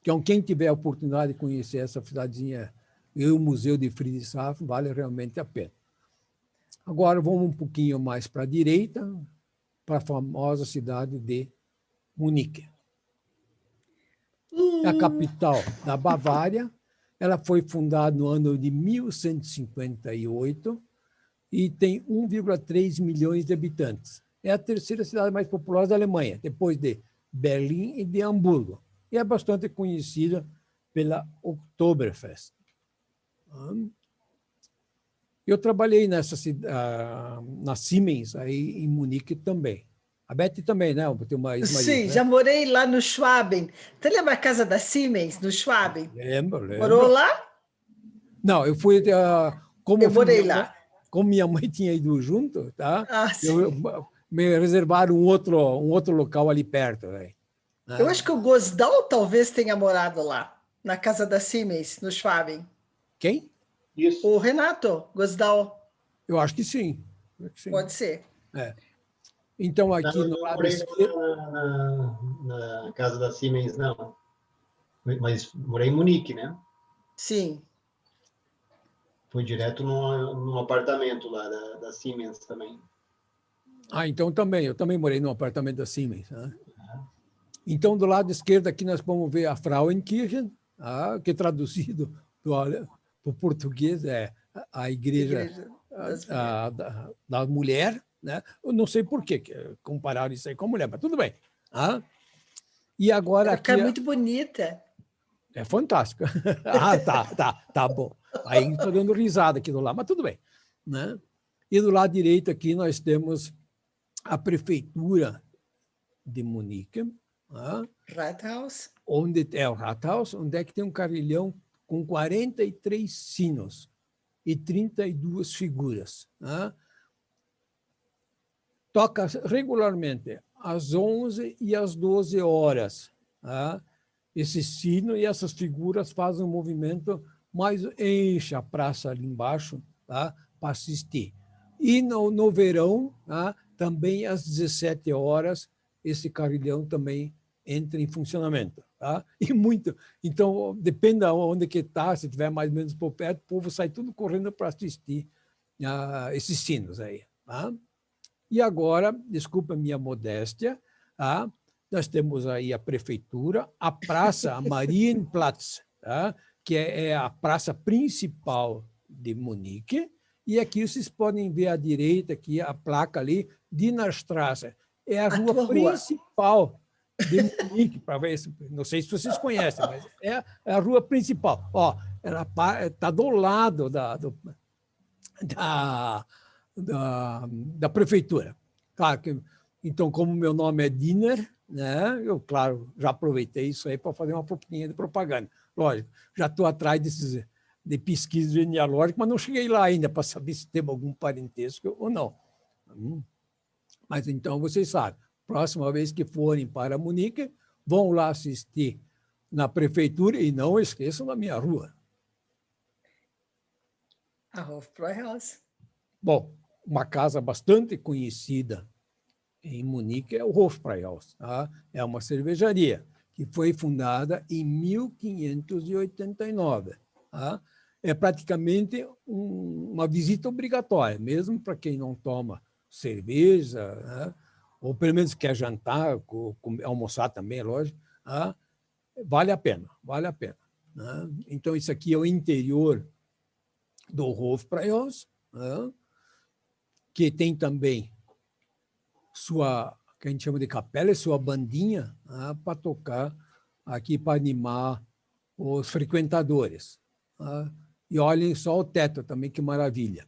Então, quem tiver a oportunidade de conhecer essa cidadezinha e o Museu de Friedrichshafen, vale realmente a pena. Agora, vamos um pouquinho mais para a direita, para a famosa cidade de Munique. É a capital da Bavária. Ela foi fundada no ano de 1158 e tem 1,3 milhões de habitantes. É a terceira cidade mais populosa da Alemanha, depois de Berlim e de Hamburgo. E é bastante conhecida pela Oktoberfest. Eu trabalhei na Siemens, aí em Munique também. A Beth também, né? Tem uma ex-marido, Sim, né? já morei lá no Schwaben. Você lembra a casa da Siemens, no Schwaben? Lembro. Morou lá? Não, eu fui... Eu morei lá. Como minha mãe tinha ido junto, tá? Ah, sim. Me reservaram um outro local ali perto. Né? Eu acho que o Gosdal talvez tenha morado lá, na casa da Siemens, no Schwaben. Quem? Isso. O Renato Gosdal. Eu acho que sim. Pode ser. Então, aqui não, no não lado morei esquerdo... na casa da Siemens, não. Mas morei em Munique, né? Sim. Fui direto num apartamento lá da Siemens também. Então também. Eu também morei num apartamento da Siemens. Né? Então, do lado esquerdo, aqui nós vamos ver a Frauenkirchen, que traduzido para o português é a igreja da mulher. Né? Eu não sei por que compararam isso aí com a mulher, mas tudo bem. E agora aqui... É muito bonita. É fantástica. Tá bom. Aí estou dando risada aqui do lado, mas tudo bem. Né? E do lado direito aqui nós temos a prefeitura de Munique, Rathaus. Onde é o Rathaus, onde é que tem um carrilhão com 43 sinos e 32 figuras. Toca regularmente às 11 e às 12 horas. Esse sino e essas figuras fazem um movimento, mas enche a praça ali embaixo, para assistir. E no verão, também às 17 horas, esse carrilhão também entra em funcionamento. E muito. Então, depende de onde que está, se tiver mais ou menos por perto, o povo sai tudo correndo para assistir esses sinos aí. E agora, desculpa a minha modéstia, nós temos aí a prefeitura, a praça, a Marienplatz, que é a praça principal de Munique, e aqui vocês podem ver à direita, aqui a placa ali, Dienerstraße, é a rua principal de Munique, para ver se, não sei se vocês conhecem, mas é a rua principal. Ó, ela está do lado da prefeitura. Claro que, então, como meu nome é Diner, né, eu, claro, já aproveitei isso aí para fazer uma pouquinho de propaganda. Lógico, já estou atrás de pesquisa genealógica, mas não cheguei lá ainda para saber se tem algum parentesco ou não. Mas então, vocês sabem, próxima vez que forem para Munique, vão lá assistir na prefeitura e não esqueçam da minha rua. A Hofbräuhaus. Bom, uma casa bastante conhecida em Munique é o Hofbräuhaus. Tá? É uma cervejaria que foi fundada em 1589. Tá? É praticamente uma visita obrigatória, mesmo para quem não toma cerveja, né? Ou pelo menos quer jantar, almoçar também, é lógico. Tá? Vale a pena, vale a pena. Né? Então, isso aqui é o interior do Hofbräuhaus, né? Que tem também sua, que a gente chama de capela, sua bandinha, né? Para tocar aqui, para animar os frequentadores. Né? E olhem só o teto também, que maravilha.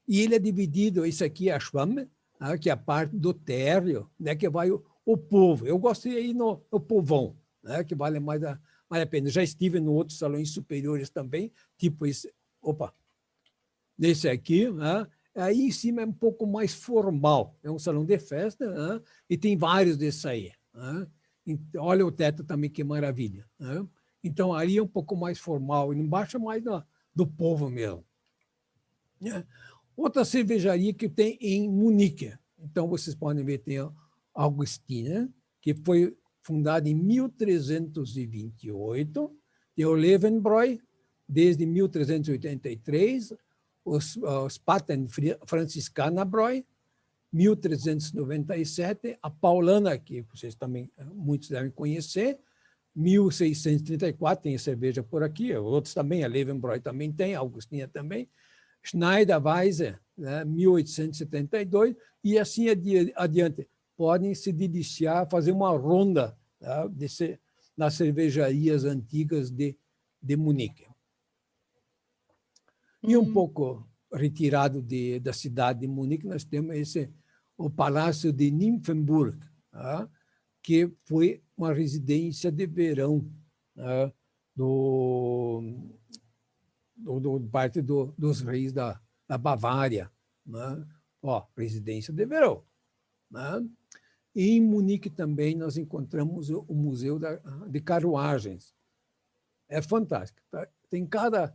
E ele é dividido, isso aqui é a Schwamme, né? Que é a parte do térreo, né? Que vai o povo. Eu gosto de ir no povão, né? Que vale mais a pena. Já estive em outros salões superiores também, tipo esse, nesse aqui, né? Aí em cima é um pouco mais formal, é um salão de festa, né? E tem vários desses aí. Né? Olha o teto também, que maravilha. Né? Então, ali é um pouco mais formal, e embaixo é mais do povo mesmo. Né? Outra cervejaria que tem em Munique, então vocês podem ver, tem a Augustina, que foi fundada em 1328, tem o Löwenbräu, desde 1383, os Paten Franciscana-Bräu, 1397, a Paulana, que vocês também, muitos devem conhecer, 1634, tem cerveja por aqui, outros também, a Löwenbräu também tem, a Augustina também, Schneiderweise, né, 1872, e assim adiante. Podem se deliciar, fazer uma ronda, tá, nas cervejarias antigas de Munique. E um pouco retirado da cidade de Munique, nós temos o Palácio de Nymphenburg, tá, que foi uma residência de verão, tá, parte dos reis da Bavária. Né? Residência de verão. Né? E em Munique também nós encontramos o Museu de Carruagens. É fantástico. Tá? Tem cada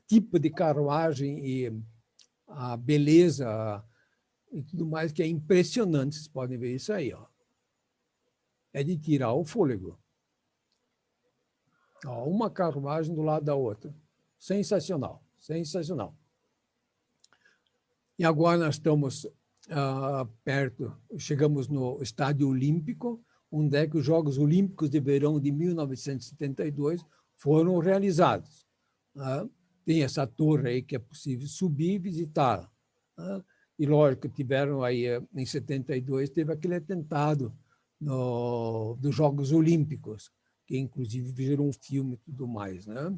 tipo de carruagem e a beleza e tudo mais que é impressionante. Vocês podem ver isso aí. É de tirar o fôlego. Uma carruagem do lado da outra. Sensacional, sensacional. E agora nós estamos perto, chegamos no Estádio Olímpico, onde é que os Jogos Olímpicos de Verão de 1972 foram realizados. Tem essa torre aí que é possível subir e visitá-la. E, lógico, tiveram aí, em 72, teve aquele atentado dos Jogos Olímpicos, que inclusive virou um filme e tudo mais, né?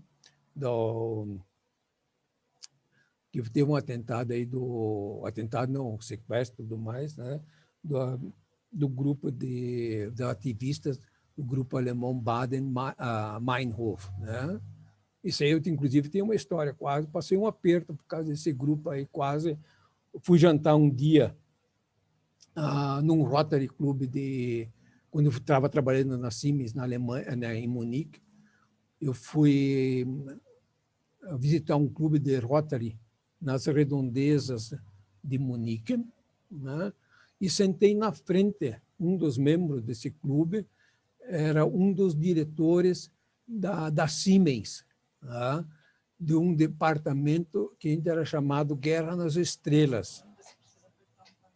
Que teve um atentado aí sequestro e tudo mais, né? Do grupo de ativistas do grupo alemão Baden-Meinhof, né? Isso aí, eu, inclusive, tem uma história, quase passei um aperto por causa desse grupo aí, quase fui jantar um dia num Rotary Club quando eu estava trabalhando na Siemens, na Alemanha, né, em Munique. Eu fui visitar um clube de Rotary nas redondezas de Munique, né? E sentei na frente, um dos membros desse clube era um dos diretores da Siemens, né? De um departamento que ainda era chamado Guerra nas Estrelas.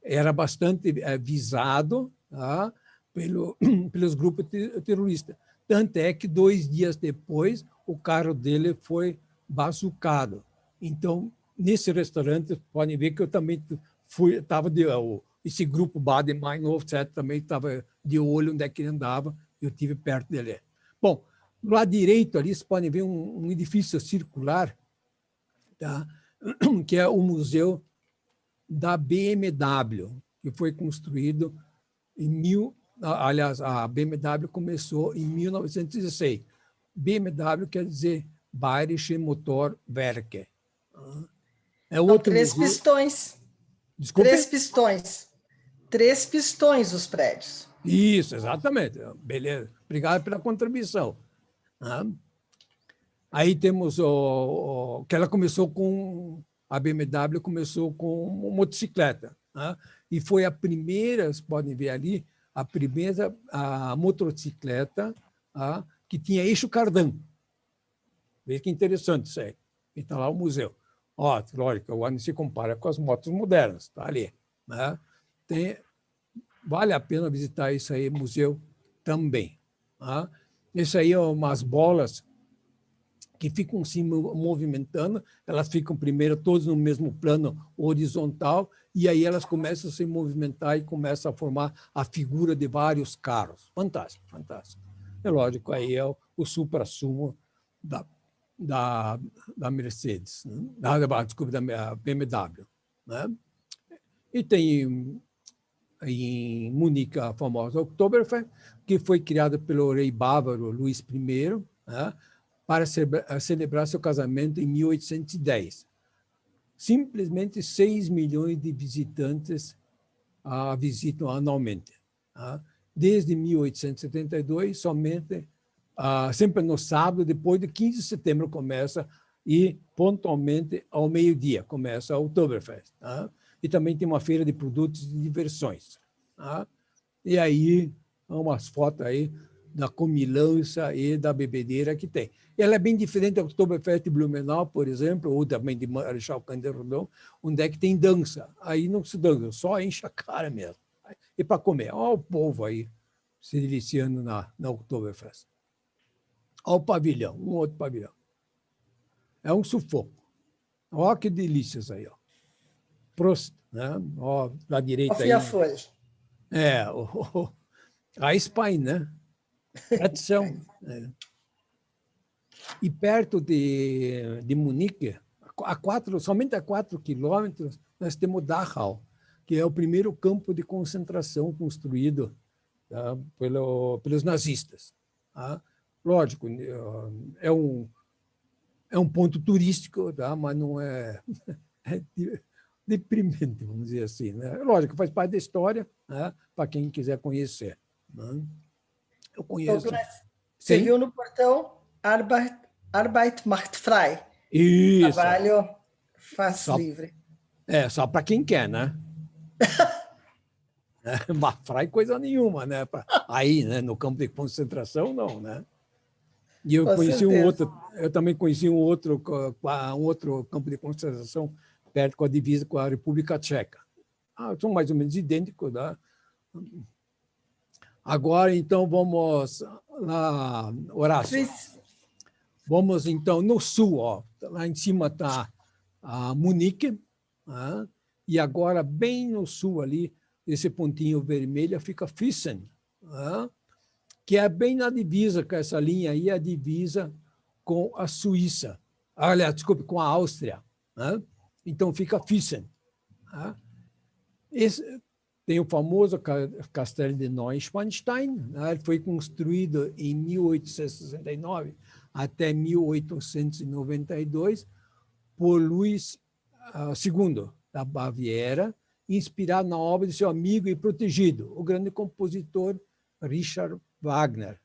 Era bastante visado, tá, pelos grupos terroristas. Tanto é que 2 dias depois o carro dele foi bazucado. Então, nesse restaurante, podem ver que eu também esse grupo Baden-Meinhof, etc., também estava de olho onde é que ele andava, eu estive perto dele. Bom, do lado direito ali, vocês podem ver um edifício circular, tá? Que é o Museu da BMW, que foi construído aliás, a BMW começou em 1916. BMW quer dizer Bayerische Motorwerke. É São outro 3 museu. pistões. Desculpe? 3 pistões. 3 pistões os prédios. Isso, exatamente. Beleza. Obrigado pela contribuição. Aí temos que ela começou com a BMW começou com motocicleta, né? E foi a primeira, vocês podem ver ali, a primeira motocicleta que tinha eixo cardan. Veja que interessante isso aí. E está lá o museu. Ó, lógico, agora não se compara com as motos modernas, está ali, né? Vale a pena visitar isso aí, museu também. Tá? Isso aí é umas bolas que ficam se movimentando, elas ficam primeiro todas no mesmo plano horizontal, e aí elas começam a se movimentar e começam a formar a figura de vários carros. Fantástico, fantástico. É lógico, aí é o supra-sumo da Mercedes, né? Desculpe, da BMW. Né? E tem em Munique a famosa Oktoberfest, que foi criada pelo rei bávaro Luís I, né? Para celebrar seu casamento em 1810. Simplesmente 6 milhões de visitantes a visitam anualmente. Desde 1872, somente, sempre no sábado, depois de 15 de setembro começa, e pontualmente ao meio-dia começa a Oktoberfest. E também tem uma feira de produtos e diversões. E aí, umas fotos aí da comilança e da bebedeira que tem. Ela é bem diferente da Oktoberfest de Blumenau, por exemplo, ou também de Marechal Cândido Rondon, onde é que tem dança. Aí não se dança, só enche a cara mesmo. E para comer, olha o povo aí se deliciando na Oktoberfest. Olha o pavilhão, um outro pavilhão. É um sufoco. Olha que delícias aí. Ó. Prost, né? Ó, da direita aí. A Espanha, né? Tradição. E perto de Munique, somente a 4 quilômetros, nós temos Dachau, que é o primeiro campo de concentração construído pelos nazistas. Lógico, é um ponto turístico, mas não é deprimente, vamos dizer assim. Né? Lógico, faz parte da história, né? Para quem quiser conhecer. Né? Eu conheço. Você viu no portão Arbeit macht frei. Isso. Trabalho faz livre. Só para quem quer, né? Mas frei coisa nenhuma, né? Aí, né? No campo de concentração, não, né? E eu também conheci um outro campo de concentração perto com a divisa com a República Tcheca. São mais ou menos idênticos, né? Agora, então, vamos lá, Horácio. Vamos, então, no sul. Ó. Lá em cima está Munique, e agora, bem no sul ali, esse pontinho vermelho, fica Füssen, que é bem na divisa, com essa linha aí, a divisa com a Suíça. Aliás, desculpe, com a Áustria. Então, fica Füssen. Tem o famoso Castelo de Neuschwanstein, ele foi construído em 1869 até 1892 por Luís II, da Baviera, inspirado na obra de seu amigo e protegido, o grande compositor Richard Wagner.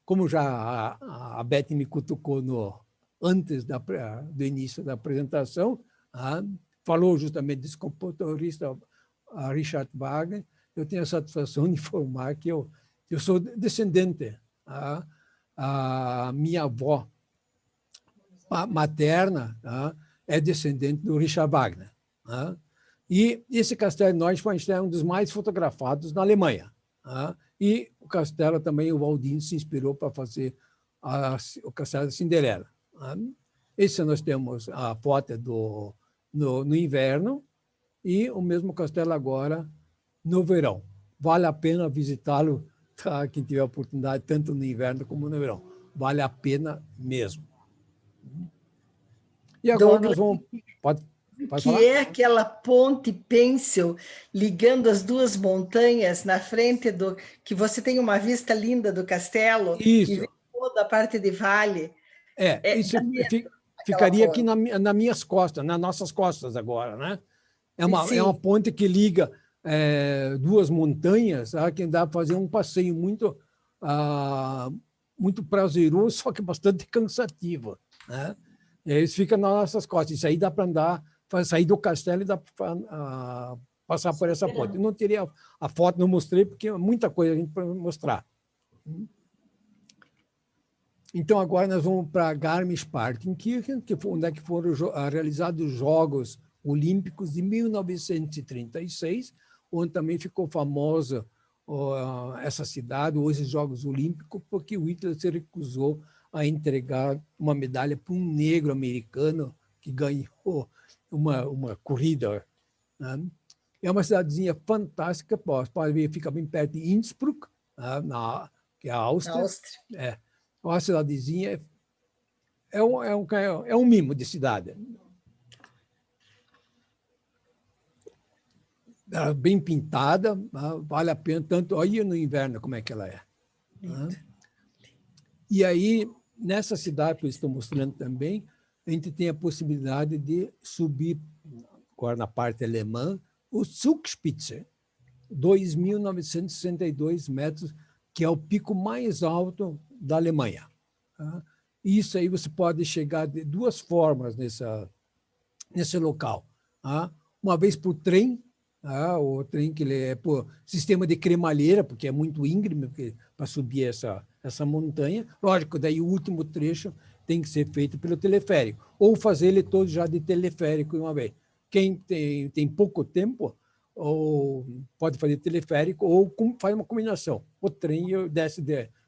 Como já a Beth me cutucou antes do início da apresentação, falou justamente desse compositorista Richard Wagner, eu tenho a satisfação de informar que eu sou descendente. A minha avó materna é descendente do Richard Wagner. E esse castelo de Neuschwanstein é um dos mais fotografados na Alemanha. E o castelo também, o Waldini se inspirou para fazer o castelo da Cinderela. Esse nós temos a foto no inverno, e o mesmo castelo agora no verão. Vale a pena visitá-lo, tá? Quem tiver oportunidade, tanto no inverno como no verão. Vale a pena mesmo. E agora Douglas, nós vamos... Pode que falar? é aquela ponte pêncil ligando as duas montanhas na frente do... que você tem uma vista linda do castelo e vê Isso. toda a parte de vale. Isso Aquela ficaria aqui ponte. nas minhas costas, nas nossas costas agora, né? É Sim. uma ponte que liga duas montanhas, tá? Que dá para fazer um passeio muito prazeroso, só que bastante cansativo, né? E isso fica nas nossas costas. Isso aí dá para andar, sair do castelo e dá para passar por essa ponte. Eu não teria a foto, não mostrei, porque é muita coisa a gente pode mostrar. Então, agora nós vamos para Garmisch-Partenkirchen, que foi onde é que foram realizados os Jogos Olímpicos de 1936, onde também ficou famosa essa cidade, ou esses Jogos Olímpicos, porque o Hitler se recusou a entregar uma medalha para um negro americano que ganhou uma corrida, né? É uma cidadezinha fantástica, pode ver, fica bem perto de Innsbruck, né? Que é a Áustria. Uma cidadezinha, é um mimo de cidade. Bem pintada, vale a pena, tanto olha no inverno como é que ela é. E aí, nessa cidade que eu estou mostrando também, a gente tem a possibilidade de subir, agora na parte alemã, o Zugspitze, 2.962 metros, que é o pico mais alto da Alemanha. Isso aí você pode chegar de duas formas nesse local. Uma vez por trem, o trem que ele é por sistema de cremalheira, porque é muito íngreme para subir essa montanha. Lógico, daí o último trecho tem que ser feito pelo teleférico, ou fazer ele todo já de teleférico de uma vez. Quem tem pouco tempo, ou pode fazer teleférico, ou faz uma combinação. O trem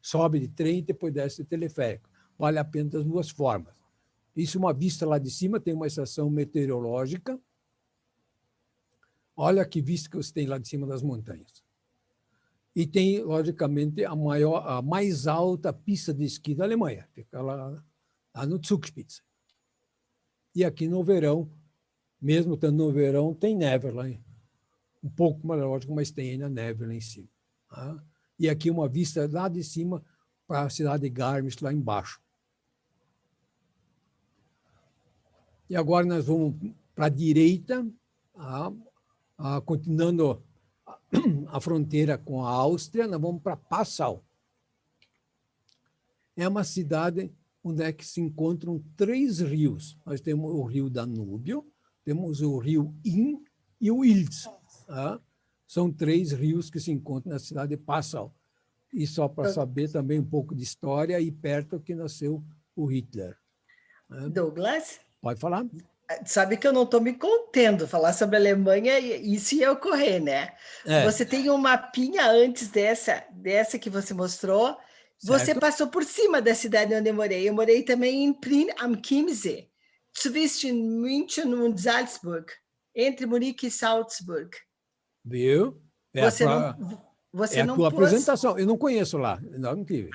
sobe de trem e depois desce de teleférico. Vale a pena das duas formas. Isso, uma vista lá de cima, tem uma estação meteorológica. Olha que vista que você tem lá de cima das montanhas. E tem, logicamente, a mais alta pista de esqui da Alemanha. Fica lá no Zugspitze. E aqui no verão, mesmo estando no verão, tem neve lá. Um pouco mais lógico, mas tem ainda neve lá em cima. E aqui uma vista lá de cima para a cidade de Garmisch, lá embaixo. E agora nós vamos para a direita, continuando a fronteira com a Áustria, nós vamos para Passau. É uma cidade onde é que se encontram 3 rios. Nós temos o rio Danúbio, temos o rio Inn e o Ilz. São 3 rios que se encontram na cidade de Passau. E só para saber também um pouco de história, aí perto que nasceu o Hitler. Douglas? Pode falar? Sabe que eu não estou me contendo falar sobre a Alemanha, isso ia ocorrer, né? Você tem um mapinha antes dessa que você mostrou. Certo. Você passou por cima da cidade onde eu morei. Eu morei também em Prien am Chiemsee, zwischen München und Salzburg, entre Munique e Salzburg. Viu? Você não tua apresentação. Eu não conheço lá, não tive.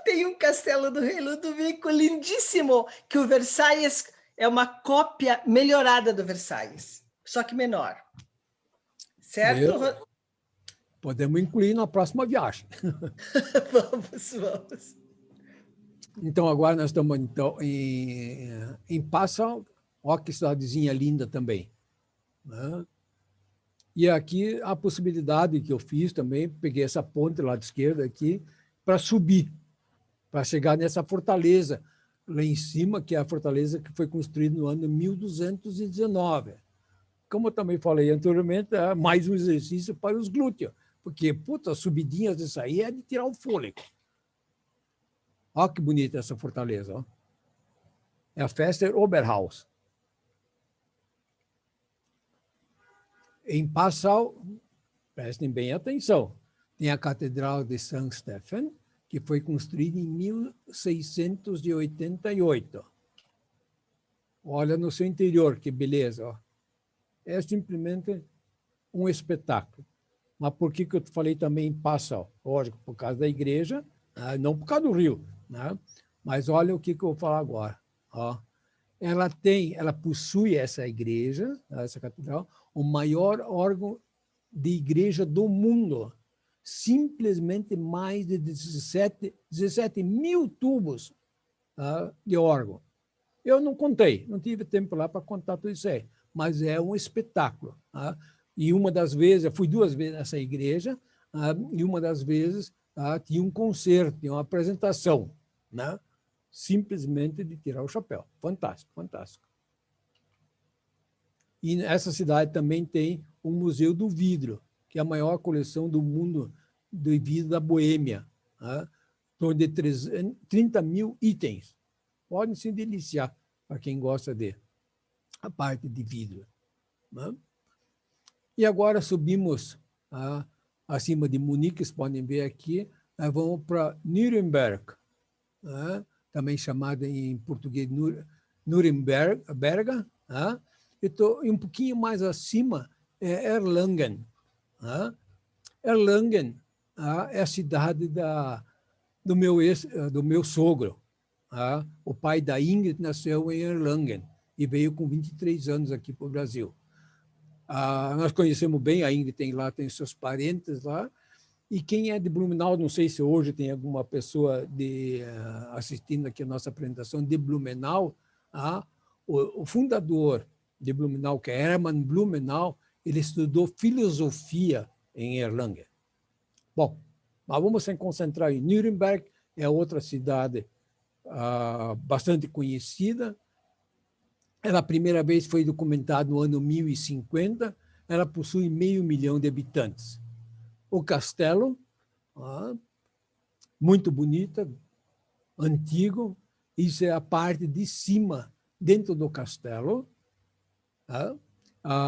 Tem um castelo do Rei Ludovico lindíssimo, que o Versailles é uma cópia melhorada do Versailles, só que menor. Certo? Podemos incluir na próxima viagem. Vamos. Então, agora nós estamos em Passau. Olha que cidadezinha linda também. E aqui a possibilidade que eu fiz também, peguei essa ponte lá de esquerda aqui, para subir, para chegar nessa fortaleza lá em cima, que é a fortaleza que foi construída no ano 1219. Como eu também falei anteriormente, é mais um exercício para os glúteos, porque, as subidinhas disso aí é de tirar o fôlego. Olha que bonita essa fortaleza. Ó. É a Fester Oberhaus. Em Passau, prestem bem atenção, tem a Catedral de St. Stephen, que foi construída em 1688. Olha no seu interior, que beleza. Ó. é simplesmente um espetáculo. Mas por que eu falei também passa? Lógico, por causa da igreja, não por causa do rio, né? Mas olha o que eu vou falar agora. Ó. Ela possui essa igreja, essa catedral, o maior órgão de igreja do mundo. Simplesmente mais de 17 mil tubos de órgão. Eu não contei, não tive tempo lá para contar tudo isso aí, mas é um espetáculo. E uma das vezes, eu fui 2 vezes nessa igreja, e uma das vezes tinha um concerto, tinha uma apresentação, né? Simplesmente de tirar o chapéu. Fantástico, fantástico. E essa cidade também tem o Museu do Vidro, que é a maior coleção do mundo de vidro da Boêmia. Em torno de 30 mil itens. Podem se deliciar para quem gosta de a parte de vidro. Né? E agora subimos acima de Munique, vocês podem ver aqui, vamos para Nuremberg, também chamada em português Nuremberg, e um pouquinho mais acima é Erlangen. Erlangen é a cidade do meu sogro. O pai da Ingrid nasceu em Erlangen e veio com 23 anos aqui para o Brasil. Nós conhecemos bem, a Ingrid tem seus parentes lá, e quem é de Blumenau, não sei se hoje tem alguma pessoa assistindo aqui a nossa apresentação de Blumenau, o fundador de Blumenau, que é Hermann Blumenau, ele estudou filosofia em Erlangen. Bom, mas vamos se concentrar em Nuremberg, é outra cidade bastante conhecida. Ela, a primeira vez, foi documentada no ano 1050, ela possui 500 mil de habitantes. O castelo, muito bonita, antigo, isso é a parte de cima, dentro do castelo,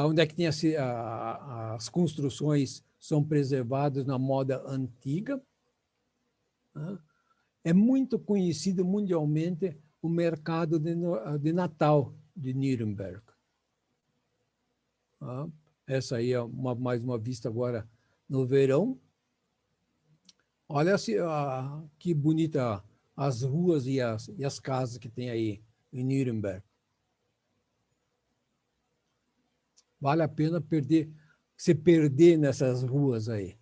onde é que tem as construções são preservadas na moda antiga. É muito conhecido mundialmente o mercado de Natal de Nuremberg. Essa aí é mais uma vista agora no verão. Olha que bonita as ruas e as casas que tem aí em Nuremberg. Vale a pena se perder nessas ruas aí.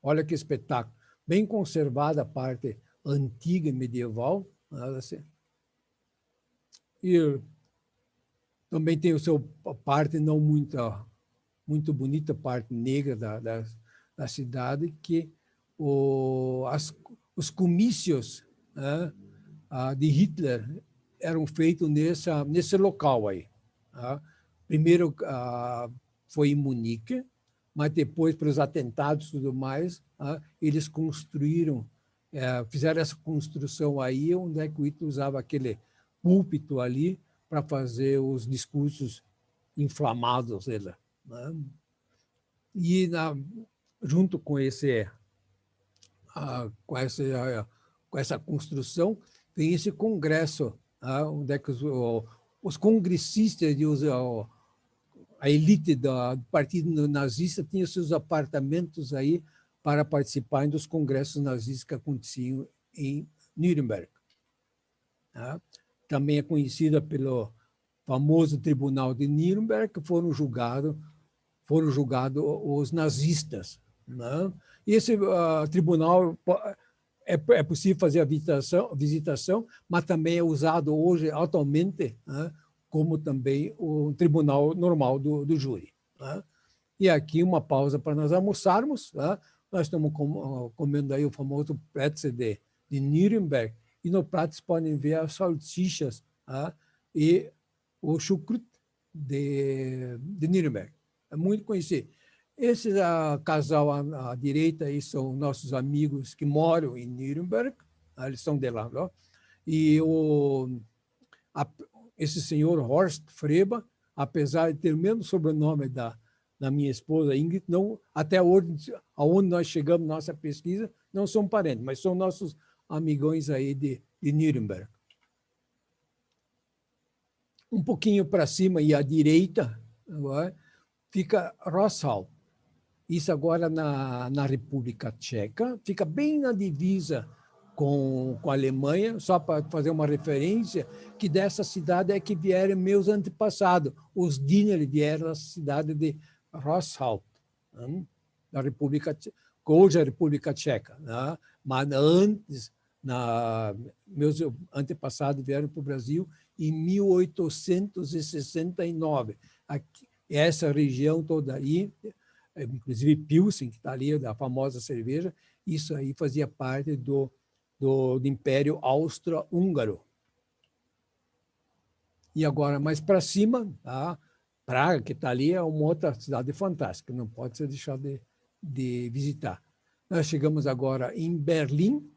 Olha que espetáculo. Bem conservada a parte antiga e medieval. E também tem a parte não muito bonita, parte negra da cidade, que os comícios de Hitler eram feitos nesse local aí. Primeiro foi em Munique, mas depois, para os atentados e tudo mais, eles fizeram essa construção aí, onde é que o Hitler usava aquele púlpito ali para fazer os discursos inflamados dele. E junto com essa construção, tem esse congresso, onde é que os congressistas, a elite do partido nazista tinha seus apartamentos aí para participar dos congressos nazistas que aconteciam em Nuremberg. Também é conhecida pelo famoso Tribunal de Nuremberg, que foram julgados os nazistas. E esse tribunal é possível fazer a visitação, mas também é usado hoje, atualmente, como também o tribunal normal do júri. E aqui uma pausa para nós almoçarmos. Nós estamos comendo aí o famoso pretzel de Nuremberg, e no prato vocês podem ver as salsichas e o chucrut de Nuremberg. É muito conhecido. Esse casal à direita aí são nossos amigos que moram em Nuremberg, eles são de lá. Não? E esse senhor Horst Freba, apesar de ter o mesmo sobrenome da minha esposa Ingrid, não, até hoje, aonde nós chegamos na nossa pesquisa, não são parentes, mas são nossos amigões aí de Nuremberg. Um pouquinho para cima e à direita agora, fica Rossau. Isso agora na República Tcheca, fica bem na divisa com a Alemanha, só para fazer uma referência, que dessa cidade é que vieram meus antepassados. Os Diener vieram da cidade de Rossau, da República Tcheca, hoje é a República Tcheca. Né? Mas antes, meus antepassados vieram para o Brasil em 1869. Aqui, essa região toda aí, inclusive Pilsen, que está ali, da famosa cerveja, isso aí fazia parte do Império Austro-Húngaro. E agora, mais para cima, tá? Praga, que está ali, é uma outra cidade fantástica, não pode ser deixado de visitar. Nós chegamos agora em Berlim,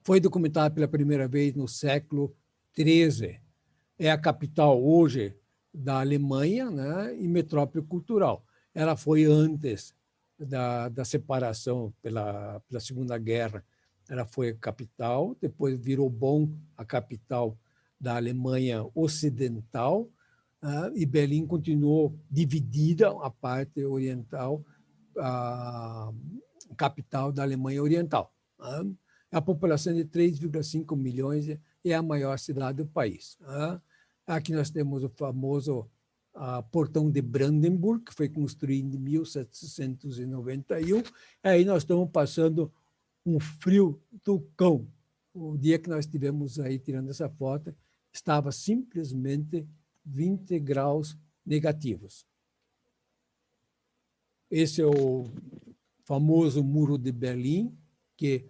foi documentada pela primeira vez no século XIII. É a capital hoje da Alemanha, né, e metrópole cultural. Ela foi antes da separação pela Segunda Guerra. Ela foi a capital, depois virou Bonn a capital da Alemanha Ocidental, e Berlim continuou dividida, a parte oriental, a capital da Alemanha Oriental. A população de 3,5 milhões é a maior cidade do país. Aqui nós temos o famoso Portão de Brandenburg, que foi construído em 1791. Aí nós estamos passando um frio do cão. O dia que nós estivemos aí tirando essa foto, estava simplesmente 20 graus negativos. Esse é o famoso Muro de Berlim, que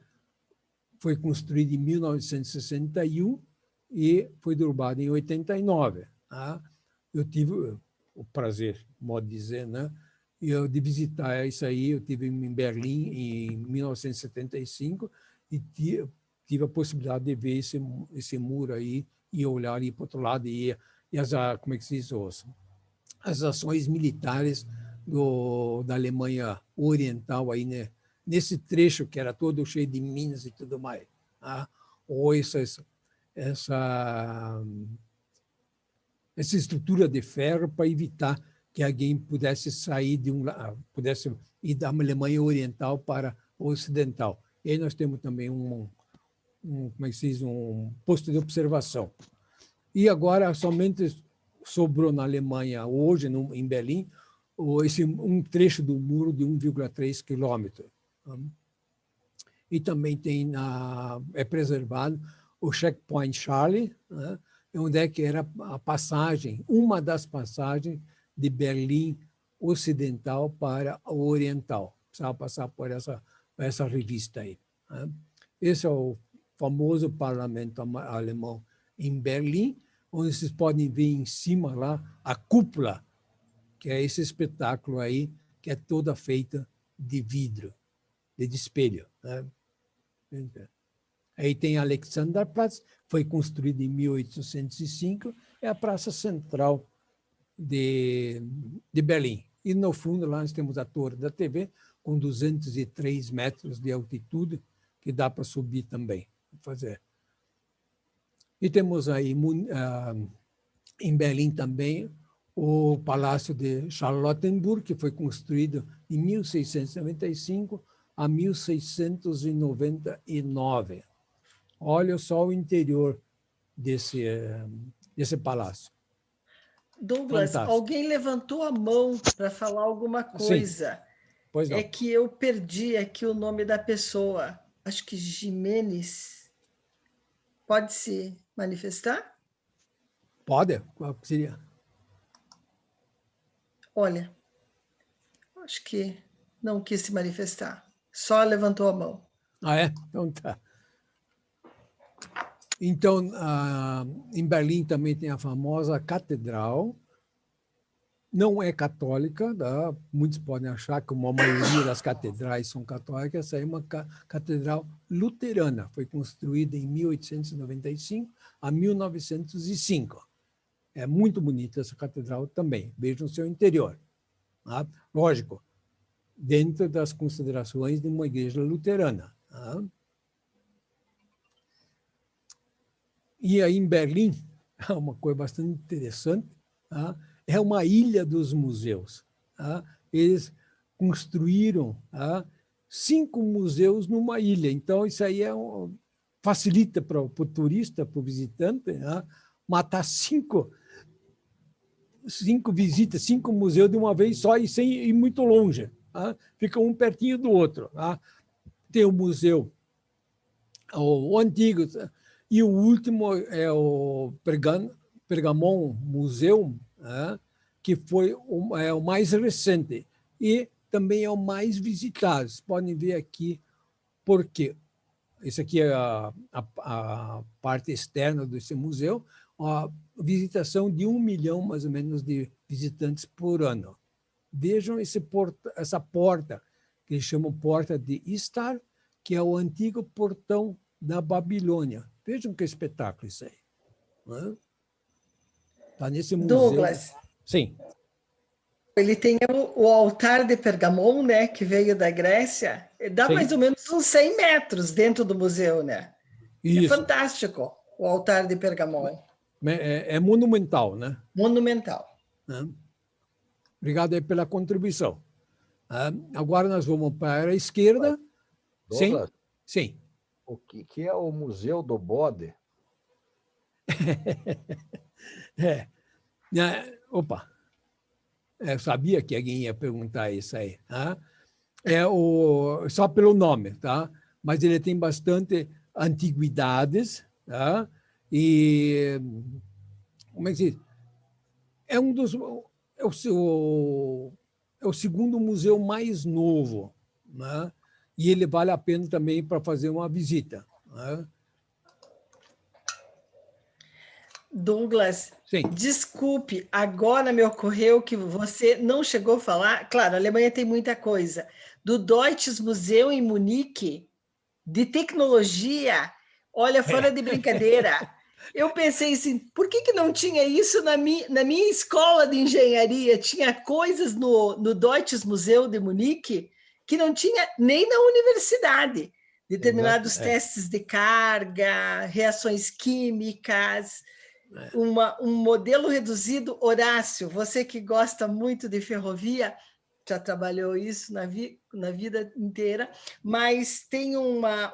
foi construído em 1961 e foi derrubado em 89. Eu tive o prazer, modo de dizer, né, de visitar isso aí. Eu estive em Berlim em 1975 e tive a possibilidade de ver esse muro aí e olhar ali para o outro lado e as, como é que se diz, as ações militares da Alemanha Oriental aí, né, nesse trecho que era todo cheio de minas e tudo mais. Ou essa estrutura de ferro para evitar que alguém pudesse sair pudesse ir da Alemanha Oriental para o Ocidental. E aí nós temos também como é que se diz, um posto de observação. E agora somente sobrou na Alemanha, hoje, em Berlim, um trecho do muro de 1,3 quilômetros. E também é preservado o Checkpoint Charlie, né, onde é que era a passagem, uma das passagens de Berlim Ocidental para o Oriental. Precisava passar por essa revista aí. Né. Esse é o famoso parlamento alemão em Berlim, onde vocês podem ver em cima lá a cúpula, que é esse espetáculo aí, que é toda feita de vidro, de espelho. Né? Aí tem Alexanderplatz, foi construído em 1805, é a praça central de Berlim. E no fundo lá nós temos a Torre da TV, com 203 metros de altitude, que dá para subir também. E temos aí em Berlim também o Palácio de Charlottenburg, que foi construído em 1695 a 1699. Olha só o interior desse palácio. Douglas, Fantástico. alguém levantou a mão para falar alguma coisa. Sim. Pois não. É que eu perdi aqui o nome da pessoa. Acho que Jimenez. Pode se manifestar? Pode? Qual seria? Olha, acho que não quis se manifestar. Só levantou a mão. É? Então tá. Então, em Berlim também tem a famosa catedral. Não é católica, tá? Muitos podem achar que a maioria das catedrais são católicas. Essa é uma catedral luterana. Foi construída em 1895 a 1905. É muito bonita essa catedral também. Vejam o seu interior. Tá? Lógico, dentro das considerações de uma igreja luterana. Tá? E aí, em Berlim, uma coisa bastante interessante, tá? É uma ilha dos museus. Tá? Eles construíram 5 museus numa ilha. Então, isso aí facilita para o turista, para o visitante, tá? Matar 5 visitas, 5 museus de uma vez só e sem ir muito longe. Tá? Fica um pertinho do outro. Tá? Tem o museu, o antigo, e o último é o Pergamon Museum, que foi o mais recente e também é o mais visitado. Vocês podem ver aqui por quê. Esse aqui é a parte externa desse museu, a visitação de 1 milhão, mais ou menos, de visitantes por ano. Vejam essa porta, que eles chamam Porta de Istar, que é o antigo portão da Babilônia. Vejam que espetáculo isso aí. Está nesse museu. Douglas. Sim. Ele tem o altar de Pergamon, né, que veio da Grécia. Dá Sim. mais ou menos uns 100 metros dentro do museu, né? Isso. É fantástico o altar de Pergamon. É monumental, né? Monumental. Obrigado aí pela contribuição. Agora nós vamos para a esquerda. Douglas, Sim. o que é o Museu do Bode? Opa! Eu sabia que alguém ia perguntar isso aí. Só pelo nome, tá? Mas ele tem bastante antiguidades, tá? E como é que se diz? É o segundo museu mais novo, né? E ele vale a pena também para fazer uma visita. Né? Douglas, Sim. Desculpe, agora me ocorreu que você não chegou a falar. Claro, a Alemanha tem muita coisa. Do Deutsches Museum em Munique, de tecnologia, olha, fora de brincadeira. Eu pensei assim, por que não tinha isso na minha escola de engenharia? Tinha coisas no Deutsches Museum de Munique que não tinha nem na universidade. Determinados testes de carga, reações químicas, um modelo reduzido. Horácio, você que gosta muito de ferrovia, já trabalhou isso na vida inteira, mas tem uma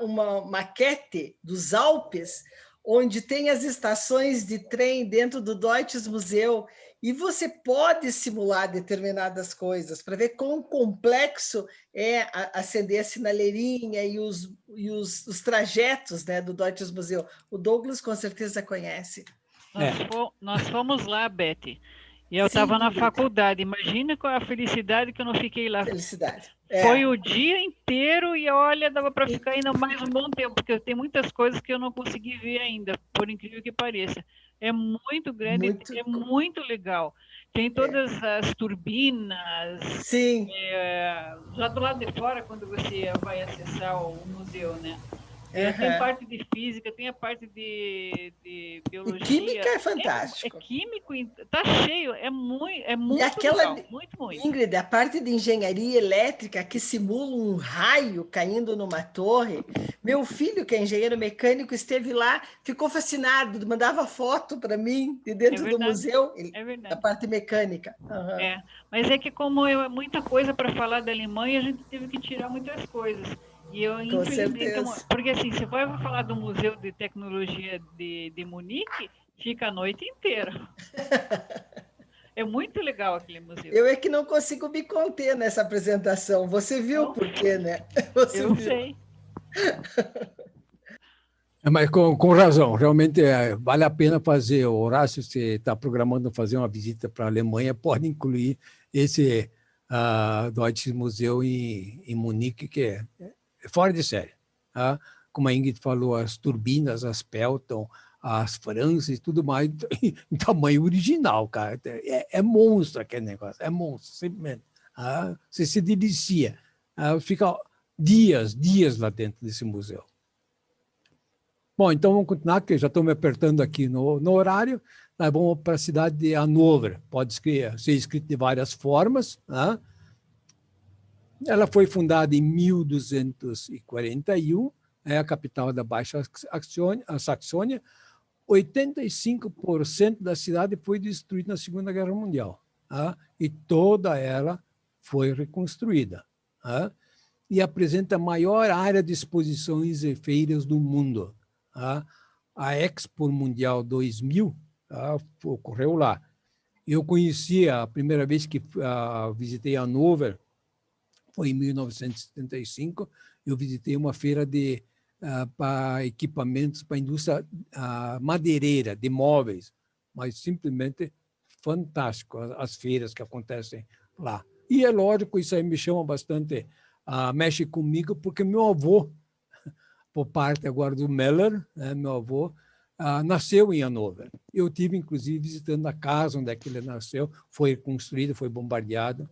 maquete dos Alpes, onde tem as estações de trem dentro do Deutsches Museum, e você pode simular determinadas coisas para ver quão complexo é acender a sinaleirinha e os trajetos, né, do Deutsches Museum. O Douglas com certeza conhece. Nós fomos lá, Beth, e eu estava na faculdade. Imagina qual é a felicidade que eu não fiquei lá. Felicidade. Foi o dia inteiro e, olha, dava para ficar ainda mais um bom tempo, porque tem muitas coisas que eu não consegui ver ainda, por incrível que pareça. É muito grande, é muito legal. Tem todas as turbinas. Sim. Já do lado de fora, quando você vai acessar o museu, né? Tem parte de física, tem a parte de biologia. E química é fantástico. É químico, tá cheio, é muito e aquela, legal, muito. Ingrid, a parte de engenharia elétrica que simula um raio caindo numa torre. Meu filho, que é engenheiro mecânico, esteve lá, ficou fascinado, mandava foto para mim de dentro do museu, da parte mecânica. Mas é que como é muita coisa para falar da Alemanha, a gente teve que tirar muitas coisas. E eu, infelizmente, porque assim, você vai falar do Museu de Tecnologia de Munique, fica a noite inteira. É muito legal aquele museu. Eu é que não consigo me conter nessa apresentação. Você viu por quê, né? Eu sei. Mas com razão, realmente vale a pena fazer. O Horácio, se está programando fazer uma visita para a Alemanha, pode incluir esse Deutsches Museum em Munique, que é fora de série. Tá? Como a Ingrid falou, as turbinas, as Pelton, as França e tudo mais, em tamanho original, cara. É monstro aquele negócio, é monstro, simplesmente. Tá? Você se delicia. Fica dias lá dentro desse museu. Bom, então vamos continuar, porque já estou me apertando aqui no horário. Nós vamos para a cidade de Hannover. Pode ser escrito de várias formas. Tá? Ela foi fundada em 1241, é a capital da Baixa Saxônia. 85% da cidade foi destruída na Segunda Guerra Mundial, e toda ela foi reconstruída. E apresenta a maior área de exposições e feiras do mundo. A Expo Mundial 2000 ocorreu lá. Eu conheci a primeira vez que visitei Hannover, foi em 1975. Eu visitei uma feira para equipamentos para a indústria madeireira, de móveis, mas simplesmente fantástico as feiras que acontecem lá. E é lógico, isso aí me chama bastante, mexe comigo, porque meu avô, por parte agora do Meller, né, meu avô, nasceu em Hannover. Eu tive, inclusive, visitando a casa onde é que ele nasceu, foi construída, foi bombardeada,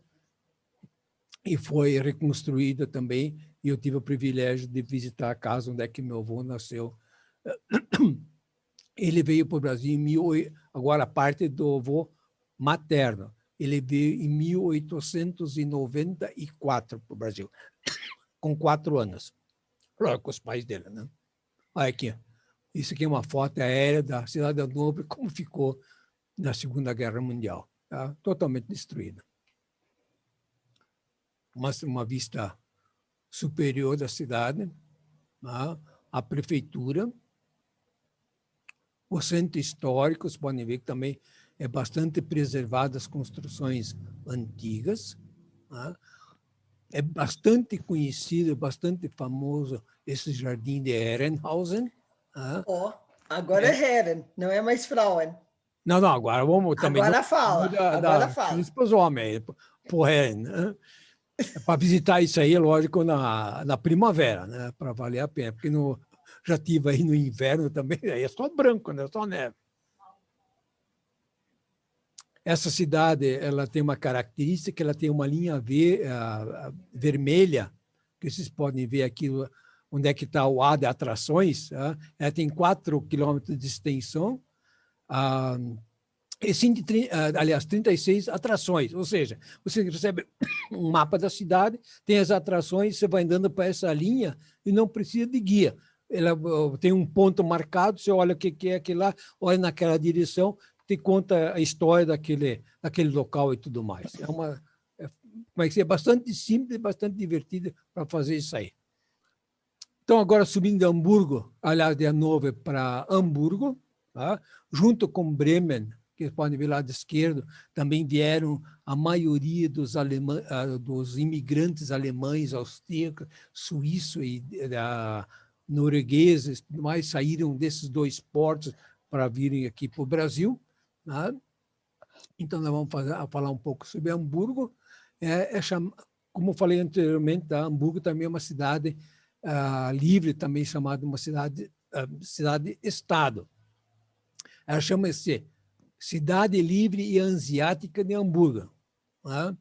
e foi reconstruída também, e eu tive o privilégio de visitar a casa onde é que meu avô nasceu. Ele veio para o Brasil agora a parte do avô materno, ele veio em 1894 para o Brasil, com 4 anos. Claro, com os pais dele, né? Olha aqui, isso aqui é uma foto aérea da cidade de Hannover, como ficou na Segunda Guerra Mundial, tá? Totalmente destruída. Uma vista superior da cidade, tá? A prefeitura, o centro histórico, vocês podem ver que também é bastante preservado as construções antigas, tá? É bastante conhecido, bastante famoso esse jardim de Herrenhausen. Agora é Herren, não é mais Frauen. Não, agora vamos também... Agora fala, agora fala. Para os homens, por Herren, né? Para visitar isso aí, lógico, na primavera, né? Para valer a pena, porque já estive aí no inverno também, aí é só branco, né? Só neve. Essa cidade, ela tem uma característica, ela tem uma linha vermelha, que vocês podem ver aqui onde é que está o A de atrações. Ela tem 4 quilômetros de extensão, aliás, 36 atrações, ou seja, você recebe um mapa da cidade, tem as atrações, você vai andando para essa linha e não precisa de guia. Ela tem um ponto marcado, você olha o que é aquilo lá, olha naquela direção, te conta a história daquele local e tudo mais. É bastante simples e bastante divertido para fazer isso aí. Então, agora subindo de Hamburgo, aliás, de Hannover para Hamburgo, tá? Junto com Bremen, que vocês podem ver lá da esquerda, também vieram a maioria dos imigrantes alemães, austríacos, suíços e noruegueses, mais saíram desses 2 portos para virem aqui para o Brasil. Tá? Então, nós vamos falar um pouco sobre Hamburgo. Como eu falei anteriormente, Hamburgo também é uma cidade livre, também chamada uma cidade-estado. Ela chama-se Cidade Livre e Hanseática de Hamburgo. Tá?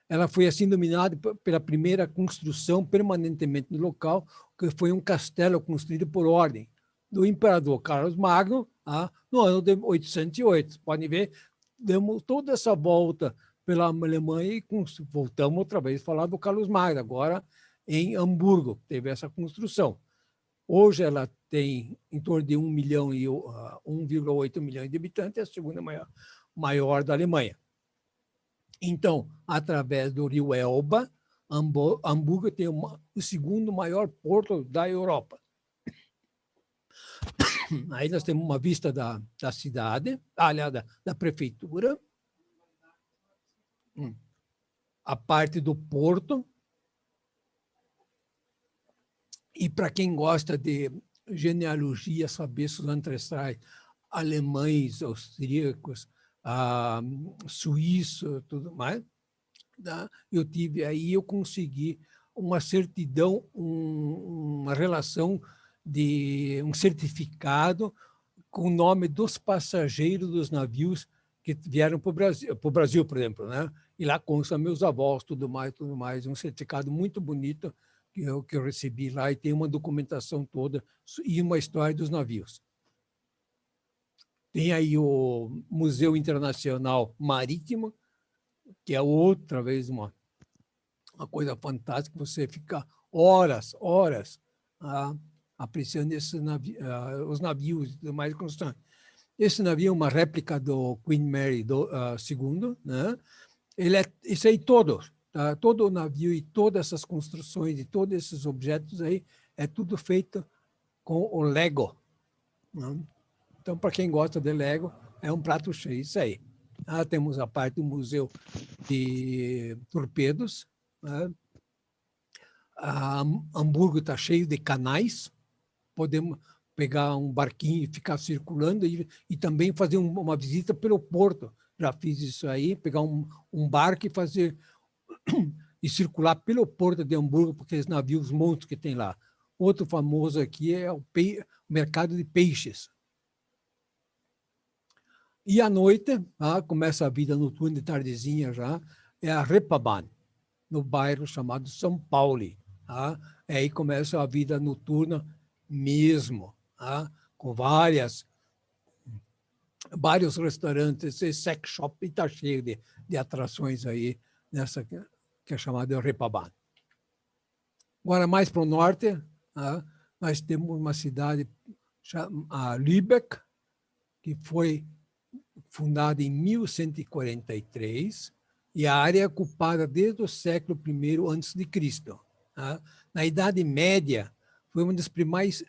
Ela foi assim denominada pela primeira construção permanentemente no local, que foi um castelo construído por ordem do imperador Carlos Magno, no ano de 808. Podem ver, demos toda essa volta pela Alemanha e voltamos outra vez a falar do Carlos Magno, agora em Hamburgo, teve essa construção. Hoje ela tem em torno de 1,8 milhão de habitantes, é a segunda maior da Alemanha. Então, através do rio Elba, Hamburgo tem o segundo maior porto da Europa. Aí nós temos uma vista da cidade, aliás, da prefeitura, a parte do porto. E para quem gosta de genealogia, saber seus ancestrais alemães, austríacos, suíços, tudo mais, tá? Eu consegui uma certidão, uma relação de um certificado com o nome dos passageiros dos navios que vieram para o Brasil, por exemplo, né? E lá consta meus avós, tudo mais, um certificado muito bonito que eu recebi lá, e tem uma documentação toda e uma história dos navios. Tem aí o Museu Internacional Marítimo, que é outra vez uma coisa fantástica, você fica horas apreciando os navios e demais construções. Esse navio é uma réplica do Queen Mary II, né? Isso aí todo, tá? Todo o navio e todas essas construções e todos esses objetos aí é tudo feito com o Lego, né? Então, para quem gosta de Lego, é um prato cheio. Isso aí. Temos a parte do Museu de Torpedos, né? Hamburgo está cheio de canais. Podemos pegar um barquinho e ficar circulando e também fazer uma visita pelo porto. Já fiz isso aí, pegar um barco e fazer e circular pelo porto de Hamburgo, porque aqueles navios monstros que tem lá. Outro famoso aqui é o mercado de peixes. E à noite, começa a vida noturna de tardezinha já, é a Reeperbahn, no bairro chamado São Paulo. Aí começa a vida noturna mesmo, com vários restaurantes, sex shop, e está cheio de atrações aí, nessa que é chamada Reeperbahn. Agora, mais para o norte, nós temos uma cidade chamada Lübeck, que foi fundada em 1143, e a área é ocupada desde o século I a.C. Na Idade Média, foi um dos principais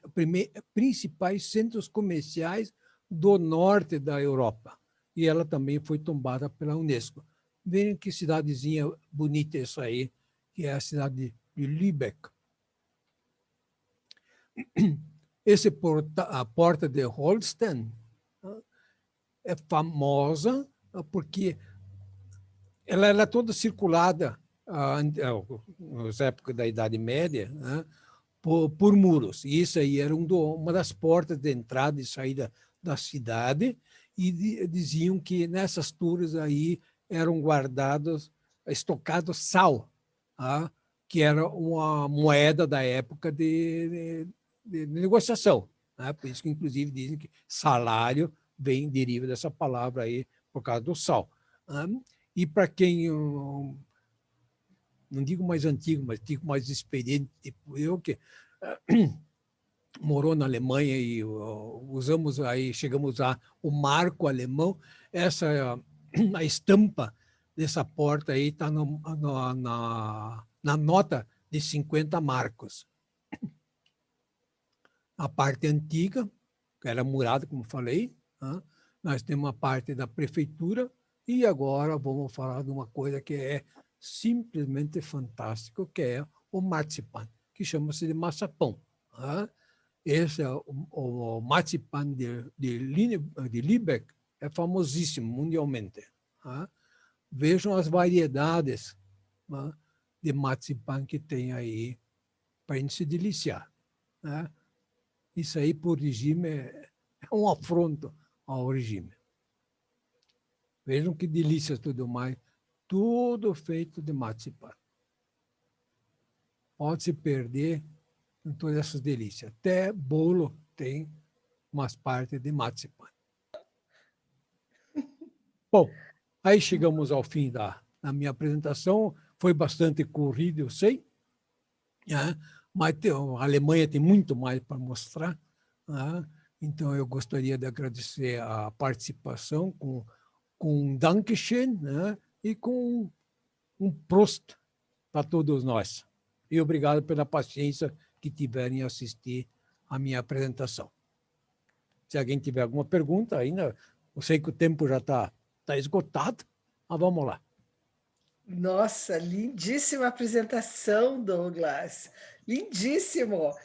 centros comerciais do norte da Europa, e ela também foi tombada pela Unesco. Vejam que cidadezinha bonita isso aí, que é a cidade de Lübeck. A porta de Holstein é famosa porque ela era toda circulada nas épocas da Idade Média, né, por muros. E isso aí era uma das portas de entrada e saída da cidade, e diziam que nessas torres aí eram estocados sal, que era uma moeda da época de negociação. Por isso que, inclusive, dizem que salário deriva dessa palavra aí, por causa do sal. E para quem, não digo mais antigo, mas digo mais experiente, tipo eu, que morou na Alemanha e chegamos o marco alemão, a estampa dessa porta aí está na nota de 50 marcos. A parte antiga, que era murada, como falei, nós temos a parte da prefeitura, e agora vamos falar de uma coisa que é simplesmente fantástico, que é o marzipan, que chama-se de maçapão. Esse é o marzipan de Lübeck, é famosíssimo mundialmente. Vejam as variedades de marzipan que tem aí para a gente se deliciar. Isso aí, por regime, é um afronto ao regime. Vejam que delícia tudo mais. Tudo feito de marzipan. Pode se perder em todas essas delícias. Até bolo tem umas partes de marzipan. Bom, aí chegamos ao fim da minha apresentação. Foi bastante corrido, eu sei, mas a Alemanha tem muito mais para mostrar. Então, eu gostaria de agradecer a participação com um Dankeschön, e com um Prost para todos nós. E obrigado pela paciência que tiverem em assistir a minha apresentação. Se alguém tiver alguma pergunta ainda, eu sei que o tempo já está esgotado, mas vamos lá. Nossa, lindíssima apresentação, Douglas. Lindíssimo.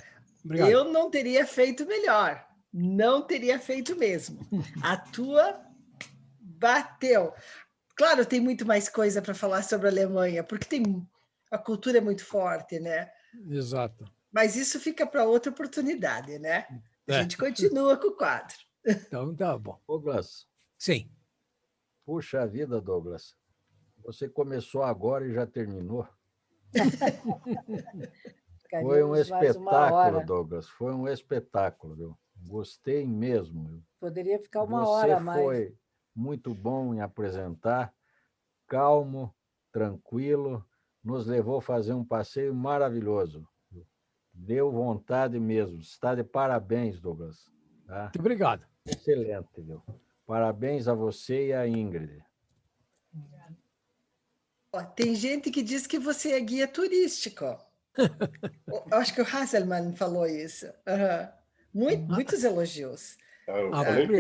Obrigado. Eu não teria feito melhor. Não teria feito mesmo. A tua bateu. Claro, tem muito mais coisa para falar sobre a Alemanha, porque a cultura é muito forte, né? Exato. Mas isso fica para outra oportunidade, né? A gente continua com o quadro. Então, tá bom. Douglas. Sim. Puxa vida, Douglas. Você começou agora e já terminou. Foi um espetáculo, Douglas. Foi um espetáculo, viu? Gostei mesmo. Viu? Poderia ficar uma hora a mais. Você foi muito bom em apresentar, calmo, tranquilo, nos levou a fazer um passeio maravilhoso. Deu vontade mesmo. Está de parabéns, Douglas. Muito obrigado. excelente, viu? Parabéns a você e a Ingrid. Ó, tem gente que diz que você é guia turístico. Acho que o Hasselmann falou isso. Muitos elogios. Eu falei que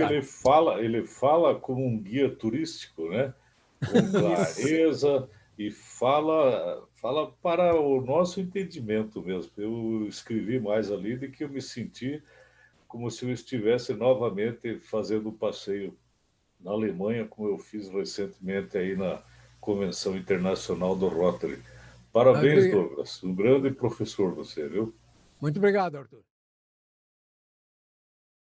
ele fala como um guia turístico, né? Com clareza e fala para o nosso entendimento mesmo. Eu escrevi mais ali de que eu me senti como se eu estivesse novamente fazendo um passeio na Alemanha, como eu fiz recentemente aí na Convenção Internacional do Rotary. Parabéns, Douglas. Um grande professor você, viu? Muito obrigado, Arthur.